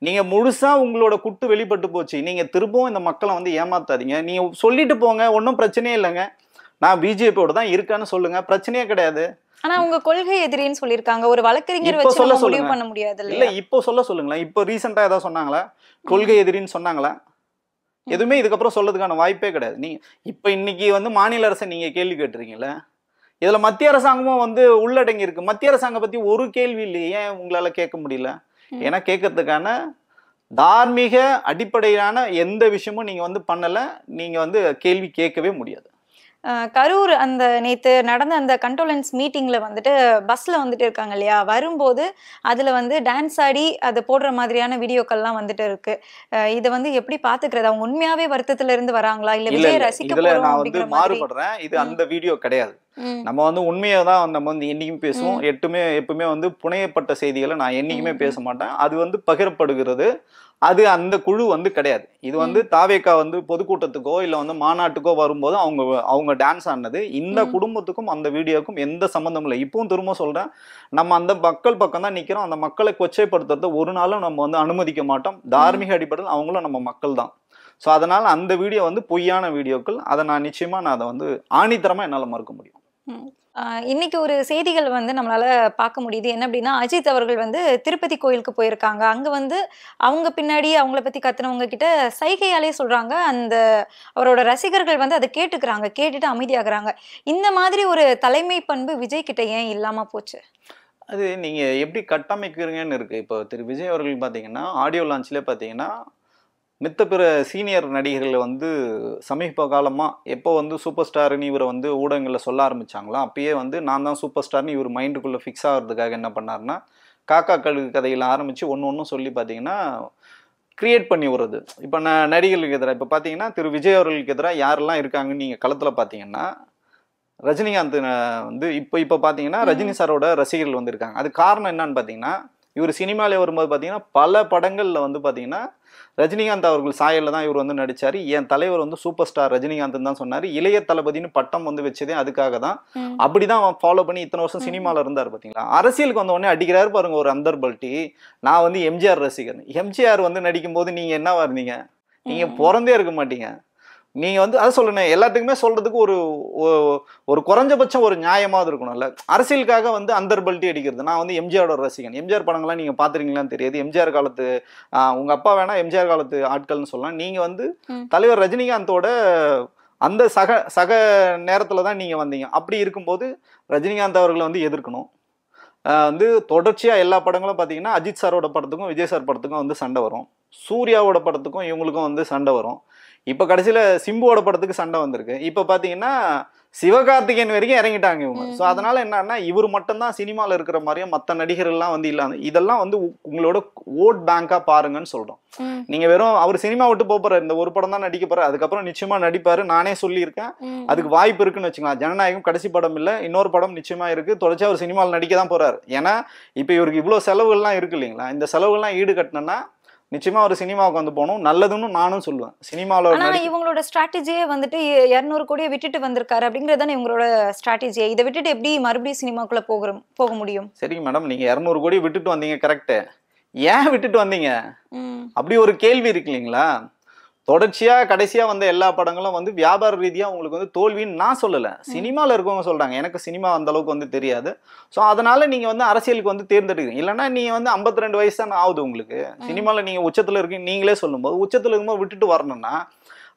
நீங்க முழுசா உங்களோட குட்டு வெளிப்பட்டு போச்சு. நீங்க திரும்பவும் இந்த மக்களை வந்து ஏமாத்தாதீங்க. நீங்க சொல்லிட்டு போங்க, ஒன்றும் பிரச்சனையே இல்லைங்க, நான் பிஜேபியோட தான் இருக்கான்னு சொல்லுங்க, பிரச்சனையே கிடையாது. ஆனா உங்க கொள்கை எதிரின்னு சொல்லியிருக்காங்க. ஒரு வழக்கறிஞர் வச்சு நம்ம முடிவு பண்ண முடியாது இல்ல. இப்போ சொல்லுங்களேன், இப்போ ரீசெண்டா ஏதாவது சொன்னாங்களா கொள்கை எதிரின்னு சொன்னாங்களா? எதுவுமே இதுக்கப்புறம் சொல்றதுக்கான வாய்ப்பே கிடையாது. நீங்க இப்ப இன்னைக்கு வந்து மாநில அரசை நீங்க கேள்வி கேட்டுறீங்கல்ல, இதுல மத்திய அரசாங்கமும் வந்து உள்ளடங்கி இருக்கு. மத்திய அரசாங்கம் பத்தி ஒரு கேள்வி இல்லையே, ஏன் உங்களால கேட்க முடியல? ஏன்னா கேட்கறதுக்கான தார்மீக அடிப்படையிலான எந்த விஷயமும் நீங்க வந்து பண்ணல, நீங்க வந்து கேள்வி கேட்கவே முடியாது. கரூர் அந்த நேத்து நடந்த அந்த கண்ட்ரோலன்ஸ் மீட்டிங்ல வந்துட்டு பஸ்ல வந்துட்டு இருக்காங்க இல்லையா, வரும்போது அதுல வந்து டான்ஸ் ஆடி அதை போடுற மாதிரியான வீடியோக்கள்லாம் வந்துட்டு இருக்கு. இதை வந்து எப்படி பாத்துக்கிறது? அவங்க உண்மையாவே வருத்தத்துல இருந்து வராங்களா, இல்ல விஜய் ரசிக்க போறோம் நான் வந்து அப்படிங்கிற மாதிரி? மாறுபடுறேன். இது அந்த வீடியோ கிடையாது. நம்ம வந்து உண்மையை தான் நம்ம வந்து என்னைக்கும் பேசுவோம். எப்பவுமே வந்து புனையப்பட்ட செய்திகளை நான் என்னைக்குமே பேச மாட்டேன். அது வந்து பகிரப்படுகிறது. அது அந்த குழு வந்து கிடையாது. இது வந்து தாவேகா வந்து பொதுக்கூட்டத்துக்கோ இல்ல வந்து மாநாட்டுக்கோ வரும்போது அவங்க டான்ஸ் ஆனது. இந்த குடும்பத்துக்கும் அந்த வீடியோக்கும் எந்த சம்பந்தமும் இல்லை. இப்பவும் திரும்ப சொல்றேன், நம்ம அந்த மக்கள் பக்கம் தான் நிக்கிறோம். அந்த மக்களை கொச்சைப்படுத்துறத ஒரு நாளும் நம்ம வந்து அனுமதிக்க மாட்டோம். தார்மீக அடிப்படையில் அவங்களும் நம்ம மக்கள் தான். ஸோ அதனால அந்த வீடியோ வந்து பொய்யான வீடியோக்கள். அதை நான் நிச்சயமா அதை வந்து ஆணித்தரமா என்னால் மறுக்க முடியும். இன்னைக்கு ஒரு செய்திகள் வந்து நம்மளால பார்க்க முடியுது. என்ன அப்படின்னா, அஜித் அவர்கள் வந்து திருப்பதி கோயிலுக்கு போயிருக்காங்க. அங்க வந்து அவங்க பின்னாடி அவங்கள பத்தி கத்துனவங்க கிட்ட சைகையாலே சொல்றாங்க. அந்த அவரோட ரசிகர்கள் வந்து அதை கேட்டுக்கிறாங்க, கேட்டுட்டு அமைதியாகிறாங்க. இந்த மாதிரி ஒரு தலைமை பண்பு விஜய் கிட்ட ஏன் இல்லாம போச்சு? அது நீங்க எப்படி கட்டமைக்கிறீங்கன்னு இருக்கு. இப்போ திரு விஜய் அவர்கள் பாத்தீங்கன்னா ஆடியோ லான்ச்லேயே பாத்தீங்கன்னா மித்த பிற சீனியர் நடிகர்கள் வந்து சமீப காலமாக எப்போ வந்து சூப்பர் ஸ்டார்னு இவரை வந்து ஊடகங்களில் சொல்ல ஆரம்பித்தாங்களோ அப்பயே வந்து நான் தான் சூப்பர் ஸ்டார்னு இவர் மைண்டுக்குள்ளே ஃபிக்ஸ் ஆகிறதுக்காக என்ன பண்ணார்னா, காக்கா கழுகு கதையில் ஆரம்பித்து ஒன்று சொல்லி பார்த்தீங்கன்னா கிரியேட் பண்ணி விடுறது. இப்போ நடிகர்களுக்கு எதிராக இப்போ பார்த்தீங்கன்னா திரு விஜய் அவர்களுக்கு எதிராக யாரெல்லாம் இருக்காங்கன்னு நீங்கள் களத்தில் பார்த்தீங்கன்னா, ரஜினிகாந்த் வந்து இப்போ பார்த்தீங்கன்னா ரஜினி சாரோட ரசிகர்கள் வந்து இருக்காங்க. அது காரணம் என்னன்னு பார்த்தீங்கன்னா, இவர் சினிமாவில் வரும்போது பார்த்தீங்கன்னா பல படங்களில் வந்து பார்த்தீங்கன்னா ரஜினிகாந்த் அவர்கள் சாயலில் தான் இவர் வந்து நடித்தார். என் தலைவர் வந்து சூப்பர் ஸ்டார் ரஜினிகாந்த் தான் சொன்னார். இளைய தளபதினு பட்டம் வந்து வச்சதே அதுக்காக தான். அப்படிதான் அவன் ஃபாலோ பண்ணி இத்தனை வருஷம் சினிமாவில் இருந்தார். பார்த்தீங்களா, அரசியலுக்கு வந்த உடனே அடிக்கிறாரு பாருங்க ஒரு அந்தர்பல்ட்டி. நான் வந்து எம்ஜிஆர் ரசிகர். எம்ஜிஆர் வந்து நடிக்கும் போது நீங்கள் என்னவா இருந்தீங்க? நீங்கள் பிறந்தே இருக்க மாட்டீங்க. நீங்கள் வந்து அதை சொல்லணும், எல்லாத்துக்குமே சொல்கிறதுக்கு ஒரு குறைஞ்சபட்சம் ஒரு நியாயமாவது இருக்கணும்ல. அரசியலுக்காக வந்து அந்தர்பல்ட்டி அடிக்கிறது. நான் வந்து எம்ஜிஆரோட ரசிகன். எம்ஜிஆர் படங்கள்லாம் நீங்கள் பார்த்துருக்கீங்களான்னு தெரியாது. எம்ஜிஆர் காலத்து உங்கள் அப்பா வேணா எம்ஜிஆர் காலத்து ஆட்கள்னு சொல்லலாம். நீங்கள் வந்து தலைவர் ரஜினிகாந்தோட அந்த சக நேரத்தில் தான் நீங்கள் வந்தீங்க. அப்படி இருக்கும்போது ரஜினிகாந்த் அவர்களை வந்து எதிர்க்கணும். வந்து தொடர்ச்சியாக எல்லா படங்களும் பார்த்தீங்கன்னா அஜித் சாரோட படத்துக்கும் விஜய் சார் படத்துக்கும் வந்து சண்டை வரும். சூர்யாவோட படத்துக்கும் இவங்களுக்கும் வந்து சண்டை வரும். இப்போ கடைசியில் சிம்புவோட படத்துக்கு சண்டை வந்திருக்கு. இப்போ பார்த்தீங்கன்னா சிவகார்த்திகேயன் வரைக்கும் இறங்கிட்டாங்க இவங்க. ஸோ அதனால என்னன்னா இவர் மட்டும்தான் சினிமாவில் இருக்கிற மாதிரியும் மற்ற நடிகர்கள்லாம் வந்து இல்லாத. இதெல்லாம் வந்து உங்களோட ஓட் பேங்காக பாருங்கன்னு சொல்கிறோம். நீங்கள் வெறும் அவர் சினிமா விட்டு போகிறார், இந்த ஒரு படம் தான் நடிக்க போகிறார், அதுக்கப்புறம் நிச்சயமாக நடிப்பார், நானே சொல்லியிருக்கேன். அதுக்கு வாய்ப்பு இருக்குன்னு வச்சுக்கலாம். ஜனநாயகம் கடைசி படம் இல்லை, இன்னொரு படம் நிச்சயமாக இருக்குது. தொடர்ச்சி அவர் சினிமாவில் நடிக்க தான் போகிறார். ஏன்னா இப்போ இவருக்கு இவ்வளோ செலவுகள்லாம் இருக்குது இல்லைங்களா. இந்த செலவுகள்லாம் ஈடு கட்டினா நிச்சயமா ஒரு சினிமாவுக்கு வந்து போகணும், நல்லதுன்னு நானும் சொல்லுவேன். சினிமாவில் இவங்களோட ஸ்ட்ராட்டஜியே வந்துட்டு 200 கோடியை விட்டுட்டு வந்திருக்காரு அப்படிங்கறதானே இவங்களோட ஸ்ட்ராட்டஜியை. இதை விட்டுட்டு எப்படி மறுபடியும் சினிமாக்குள்ள போக முடியும்? சரிங்க மேடம், நீங்க 200 கோடி விட்டுட்டு வந்தீங்க, கரெக்டு. ஏன் விட்டுட்டு வந்தீங்க அப்படி ஒரு கேள்வி இருக்கு இல்லைங்களா. தொடர்ச்சியா கடைசியா வந்த எல்லா படங்களும் வந்து வியாபார ரீதியா உங்களுக்கு வந்து தோல்வின்னு நான் சொல்லலை, சினிமாவில் இருக்கவங்க சொல்றாங்க. எனக்கு சினிமா அந்த அளவுக்கு வந்து தெரியாது. ஸோ அதனால நீங்க வந்து அரசியலுக்கு வந்து தேர்ந்தெடுக்கிறீங்க. இல்லைன்னா நீங்க வந்து 52 வயசு தான் ஆகுது உங்களுக்கு. சினிமாவில் நீங்க உச்சத்துல இருக்கீங்க, நீங்களே சொல்லும்போது உச்சத்துல இருக்கும்போது விட்டுட்டு வரணும்னா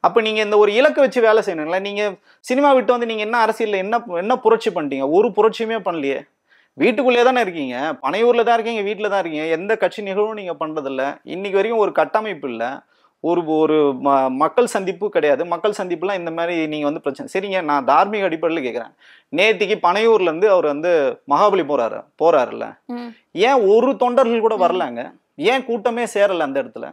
அப்போ நீங்க இந்த ஒரு இலக்கை வச்சு வேலை செய்யணும்ல. நீங்க சினிமா விட்டு வந்து நீங்க என்ன அரசியலில் என்ன புரட்சி பண்ணிட்டீங்க? ஒரு புரட்சியுமே பண்ணலையே. வீட்டுக்குள்ளே தானே இருக்கீங்க, பனையூர்ல தான் இருக்கீங்க, வீட்டில் தான் இருக்கீங்க, எந்த கட்சி நிகழ்வும் நீங்க பண்றதில்ல. இன்னைக்கு வரைக்கும் ஒரு கட்டமைப்பு இல்லை, ஒரு ஒரு மக்கள் சந்திப்பு கிடையாது. மக்கள் சந்திப்புலாம் இந்த மாதிரி நீங்க வந்து பிரச்சனை. சரிங்க, நான் தார்மீக அடிப்படையில் கேட்குறேன். நேத்திக்கு பனையூர்ல இருந்து அவர் வந்து மகாபலி போறாருல்ல, ஏன் ஒரு தொண்டர்கள் கூட வரலாங்க? ஏன் கூட்டமே சேரல அந்த இடத்துல?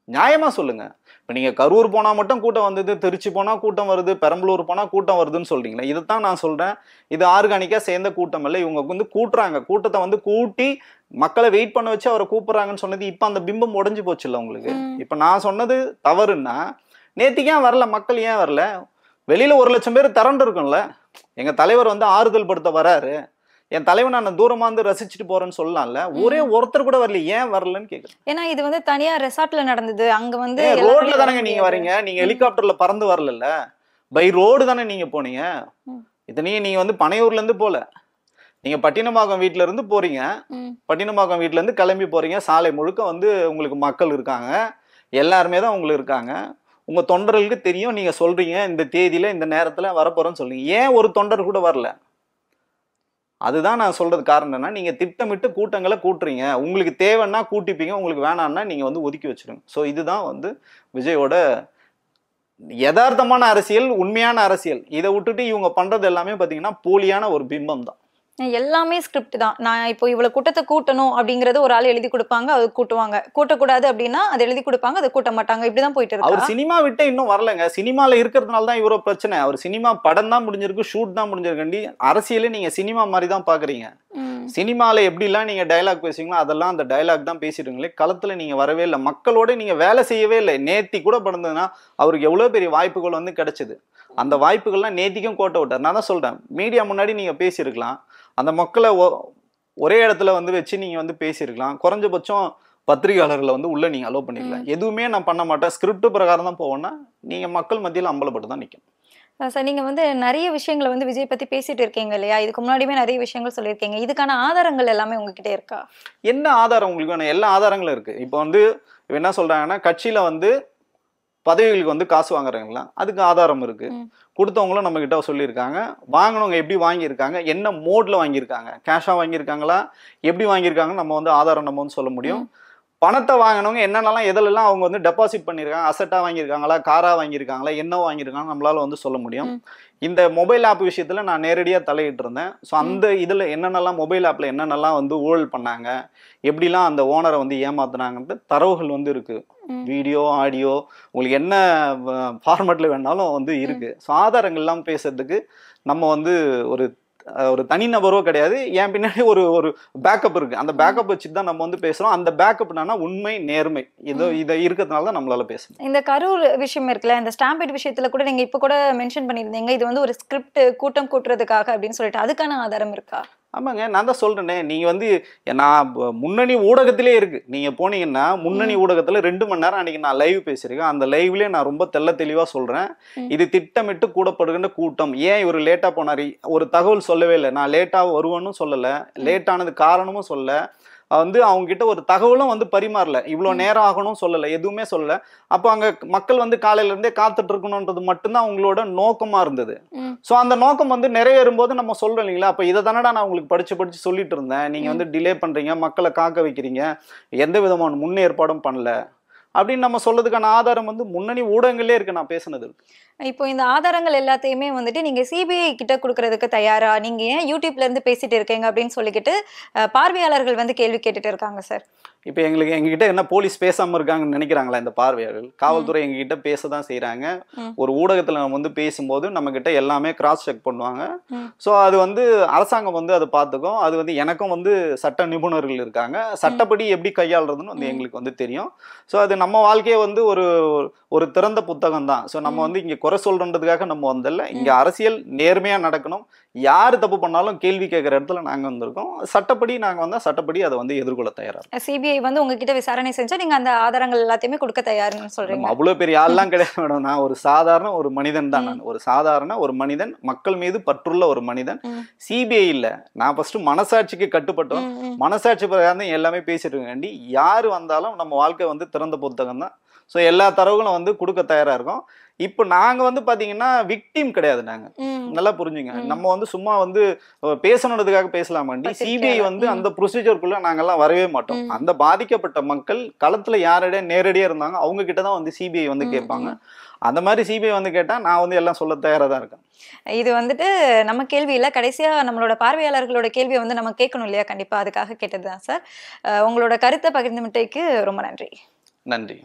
நியாயமா சொல்லுங்க. இப்போ நீங்க கரூர் போனா மட்டும் கூட்டம் வந்தது, திருச்சி போனா கூட்டம் வருது, பெரம்பலூர் போனா கூட்டம் வருதுன்னு சொல்றீங்களே, இதைத்தான் நான் சொல்றேன். இது ஆர்கானிக்கா சேர்ந்த கூட்டம் இல்லை. இவங்க வந்து கூட்டுறாங்க, கூட்டத்தை வந்து கூட்டி மக்களை வெயிட் பண்ண வச்சு அவரை கூப்பிடுறாங்கன்னு சொன்னது இப்ப அந்த பிம்பம் உடஞ்சு போச்சு இல்லை உங்களுக்கு? இப்ப நான் சொன்னது தவறுன்னா, நேத்திக்கு ஏன் வரல மக்கள்? ஏன் வரல? வெளியில 1,00,000 பேர் திரண்டு இருக்கும்ல. எங்க தலைவர் வந்து ஆறுதல் படுத்த வராரு, என் தலைவன் நான் தூரமா இருந்து ரசிச்சுட்டு போறேன்னு சொல்லலாம்ல. ஒரே ஒருத்தர் கூட வரல, ஏன் வரலன்னு கேக்குறேன். ஏன்னா இது வந்து தனியா ரெசார்ட்ல நடந்தது, அங்க வந்து ரோட்ல தானங்க நீங்க வரீங்க, நீங்க ஹெலிகாப்டர்ல பறந்து வரல, பை ரோடு தானே நீங்க போனீங்க. இதனையே நீங்க வந்து பனையூர்ல இருந்து போல, நீங்க பட்டினப்பாக்கம் வீட்டுல இருந்து போறீங்க, பட்டினப்பாக்கம் வீட்டுல இருந்து கிளம்பி போறீங்க. சாலை முழுக்க வந்து உங்களுக்கு மக்கள் இருக்காங்க, எல்லாருமே தான் உங்களுக்கு இருக்காங்க. உங்க தொண்டர்களுக்கு தெரியும், நீங்க சொல்றீங்க இந்த தேதியில இந்த நேரத்துல வரப்போறோன்னு சொல்றீங்க. ஏன் ஒரு தொண்டர் கூட வரல? அதுதான் நான் சொல்றது காரணம். என்ன, நீங்க திட்டமிட்டு கூட்டங்களை கூட்டுறீங்க. உங்களுக்கு தேவைன்னா கூட்டிப்பீங்க, உங்களுக்கு வேணான்னா நீங்க வந்து ஒதுக்கி வச்சிருங்க. ஸோ இதுதான் வந்து விஜயோட யதார்த்தமான அரசியல், உண்மையான அரசியல். இதை விட்டுட்டு இவங்க பண்றது எல்லாமே பாத்தீங்கன்னா போலியான ஒரு பிம்பம் தான். எல்லாமே ஸ்கிரிப்ட் தான். நான் இப்போ இவ்வளவு கூட்டத்தை கூட்டணும் அப்படிங்கறது ஒரு ஆள் எழுதி கொடுப்பாங்க, அது கூட்டுவாங்க. கூட்டக்கூடாது அப்படின்னா அது எழுதி கொடுப்பாங்க, அதை கூட்ட மாட்டாங்க. இப்படிதான் போயிட்டு இருக்கு. அவர் சினிமா விட்டு இன்னும் வரலங்க. சினிமால இருக்கிறதுனால தான் இவ்வளவு பிரச்சனை. அவர் சினிமா படம் தான் முடிஞ்சிருக்கு, ஷூட் தான் முடிஞ்சிருக்கண்டி. அரசியலே நீங்க சினிமா மாதிரி தான் பாக்குறீங்க. சினிமால எப்படிலாம் நீங்க டயலாக் பேசுவீங்களோ அதெல்லாம் அந்த டயலாக் தான் பேசிடுங்களே. களத்துல நீங்க வரவே இல்லை, மக்களோட நீங்க வேலை செய்யவே இல்லை. நேத்தி கூட படுந்ததுன்னா அவருக்கு எவ்வளவு பெரிய வாய்ப்புகள் வந்து கிடைச்சது. அந்த வாய்ப்புகள்லாம் நேத்திக்கும் கோட்டை விட்டார். நான் தான் சொல்றேன், மீடியா முன்னாடி நீங்க பேசியிருக்கலாம், அந்த மக்களை ஒரே இடத்துல வந்து வச்சு நீங்க வந்து பேசியிருக்கலாம். குறைஞ்சபட்சம் பத்திரிகையாளர்களை வந்து உள்ள நீங்க அலோவ் பண்ணிக்கலாம். எதுவுமே நான் பண்ண மாட்டேன், ஸ்கிரிப்ட் பிரகாரம் தான் போவேன்னா நீங்க மக்கள் மத்தியில் அம்பலப்பட்டு தான் நிற்கும். சார், நீங்க வந்து நிறைய விஷயங்களை வந்து விஜய் பத்தி பேசிட்டு இருக்கீங்க இல்லையா? இதுக்கு முன்னாடியுமே நிறைய விஷயங்கள் சொல்லியிருக்கீங்க. இதுக்கான ஆதாரங்கள் எல்லாமே உங்ககிட்ட இருக்கா? என்ன ஆதாரம் உங்களுக்கு வேணும்? எல்லா ஆதாரங்களும் இருக்கு. இப்போ வந்து என்ன சொல்றாங்கன்னா, கட்சியில வந்து பதவிகளுக்கு வந்து காசு வாங்குறாங்களா, அதுக்கு ஆதாரம் இருக்கு. கொடுத்தவங்களும் நம்ம கிட்ட சொல்லியிருக்காங்க. வாங்கினவங்க எப்படி வாங்கியிருக்காங்க, என்ன மோட்ல வாங்கியிருக்காங்க, கேஷா வாங்கியிருக்காங்களா, எப்படி வாங்கியிருக்காங்க, நம்ம வந்து ஆதாரம் நம்ம வந்து சொல்ல முடியும். பணத்தை வாங்கினவங்க என்னென்னலாம் எதெல்லாம் அவங்க வந்து டெபாசிட் பண்ணியிருக்காங்க, அசட்டா வாங்கியிருக்காங்களா, காரா வாங்கியிருக்காங்களா, என்ன வாங்கியிருக்காங்க நம்மளால வந்து சொல்ல முடியும். இந்த மொபைல் ஆப் விஷயத்துல நான் நேரடியாக தலையிட்டு இருந்தேன். ஸோ அந்த இதில் என்னென்னலாம் மொபைல் ஆப்பில் என்னென்னலாம் வந்து ஊழல் பண்ணாங்க, எப்படிலாம் அந்த ஓனரை வந்து ஏமாத்துனாங்கன்ட்டு தரவுகள் வந்து இருக்கு. வீடியோ, ஆடியோ, உங்களுக்கு என்ன ஃபார்மேட்டில் வேணாலும் வந்து இருக்கு. ஸோ ஆதாரங்கள்லாம் பேசுறதுக்கு நம்ம வந்து ஒரு தனிநபரோ கிடையாது. என் பின்னாடி ஒரு பேக்கப் இருக்கு. அந்த பேக்கப் வச்சுட்டு தான் நம்ம வந்து பேசுறோம். அந்த பேக்கப் என்னன்னா உண்மை, நேர்மை. இதை இருக்கிறதுனால தான் நம்மளால பேசணும். இந்த கரூர் விஷயம் இருக்குல்ல, இந்த ஸ்டாம்பேட் விஷயத்துல கூட நீங்க இப்ப கூட மென்ஷன் பண்ணியிருந்தீங்க, இது வந்து ஒரு ஸ்கிரிப்ட், கூட்டம் கூட்டுறதுக்காக அப்படின்னு சொல்லிட்டு. அதுக்கான ஆதாரம் இருக்கா? ஆமாங்க, நான் தான் சொல்றேனே. நீங்க வந்து நான் முன்னணி ஊடகத்திலே இருக்கு. நீங்க போனீங்கன்னா முன்னணி ஊடகத்துல 2 மணி நேரம் அன்னைக்கு நான் லைவ் பேசியிருக்கேன். அந்த லைவ்லயே நான் ரொம்ப தெளிவா சொல்றேன், இது திட்டமிட்டு கூடப்படுகின்ற கூட்டம். ஏன் இவர் லேட்டா போனாரு, ஒரு தகவல் சொல்லவே இல்லை. நான் லேட்டா வருவேன்னு சொல்லல, லேட்டானது காரணமும் சொல்ல, வந்து அவங்க கிட்ட ஒரு தகவலும் வந்து பரிமாறல, இவ்வளவு நேரம் ஆகணும் சொல்லல, எதுவுமே சொல்லல. அப்போ அங்க மக்கள் வந்து காலையில இருந்தே காத்துட்டு இருக்கணும்ன்றது மட்டும்தான் அவங்களோட நோக்கமா இருந்தது. சோ அந்த நோக்கம் வந்து நிறைவேறும் போது நம்ம சொல்றோம் இல்லைங்களா, அப்ப இதை தானடா நான் உங்களுக்கு படிச்சு சொல்லிட்டு இருந்தேன், நீங்க வந்து டிலே பண்றீங்க, மக்களை காக்க வைக்கிறீங்க, எந்த விதமான முன்னேற்பாடும் பண்ணல அப்படின்னு நம்ம சொல்றதுக்கான ஆதாரம் வந்து முன்னணி ஊடகங்களே இருக்கு. நான் பேசுனது இப்போ இந்த ஆதாரங்கள் எல்லாத்தையுமே வந்துட்டு நீங்க சிபிஐ கிட்ட கொடுக்கறதுக்கு தயாரா? நீங்க ஏன் யூடியூப்ல இருந்து பேசிட்டு இருக்கீங்க அப்படின்னு சொல்லிக்கிட்டு பார்வையாளர்கள் வந்து கேள்வி கேட்டுட்டு இருக்காங்க சார். இப்போ எங்ககிட்ட என்ன போலீஸ் பேசாம இருக்காங்கன்னு நினைக்கிறாங்களா இந்த பார்வையாளர்கள்? காவல்துறை எங்ககிட்ட பேசதான் செய்யறாங்க. ஒரு ஊடகத்துல நம்ம வந்து பேசும்போது நம்ம கிட்ட எல்லாமே கிராஸ் செக் பண்ணுவாங்க. ஸோ அது வந்து அரசாங்கம் வந்து அதை பார்த்துக்கும். அது வந்து எனக்கும் வந்து சட்ட நிபுணர்கள் இருக்காங்க, சட்டப்படி எப்படி கையாளுறதுன்னு வந்து எங்களுக்கு வந்து தெரியும். ஸோ அது நம்ம வாழ்க்கையை வந்து ஒரு திறந்த புத்தகம் தான். ஸோ நம்ம வந்து இங்க குறை சொல்றதுக்காக நம்ம வந்தல, இங்க அரசியல் நேர்மையா நடக்கணும். யாரு தப்பு பண்ணாலும் கேள்வி கேட்கிற இடத்துல நாங்க வந்திருக்கோம். சட்டப்படி நாங்க வந்தா சட்டப்படி அதை வந்து எதிர்கொள்ள தயாரா. சிபிஐ வந்து உங்ககிட்ட விசாரணை செஞ்சா நீங்க அந்த ஆதாரங்கள் எல்லாத்தையுமே கொடுக்க தயாருன்னு சொல்றீங்க? அவ்வளவு பெரிய ஆள்லாம் கிடையாது மேடம். நான் ஒரு சாதாரண ஒரு மனிதன் தான். நான் ஒரு சாதாரண ஒரு மனிதன், மக்கள் மீது பற்றுள்ள ஒரு மனிதன். சிபிஐ இல்ல, நான் ஃபர்ஸ்ட் மனசாட்சிக்கு கட்டுப்பட்டோம். மனசாட்சி பிரகாரம் எல்லாமே பேசிட்டு இருக்கேன். யாரு வந்தாலும் நம்ம வாழ்க்கை வந்து திறந்த புத்தகம் தான். ஸோ எல்லா தரவுகளும் வந்து கொடுக்க தயாரா இருக்கோம். இப்போ நாங்க வந்து பாத்தீங்கன்னா விக்டிம் கிடையாது. நாங்க நல்லா புரிஞ்சுங்க. நம்ம வந்து சும்மா வந்து பேசணுன்றதுக்காக பேசலாமாண்டி, சிபிஐ வந்து அந்த ப்ரொசீஜருக்குள்ள நாங்கெல்லாம் வரவே மாட்டோம். அந்த பாதிக்கப்பட்ட மக்கள் களத்துல யாரிடையே நேரடியா இருந்தாங்க அவங்க கிட்டதான் வந்து சிபிஐ வந்து கேட்பாங்க. அந்த மாதிரி சிபிஐ வந்து கேட்டா நான் வந்து எல்லாம் சொல்ல தயாரா தான் இருக்கேன். இது வந்துட்டு நம்ம கேள்வி இல்ல, கடைசியா நம்மளோட பார்வையாளர்களோட கேள்வியை வந்து நம்ம கேட்கணும் இல்லையா? கண்டிப்பா அதுக்காக கேட்டதுதான் சார். உங்களோட கருத்தை பகிர்ந்துமிட்டதுக்கு ரொம்ப நன்றி. நன்றி.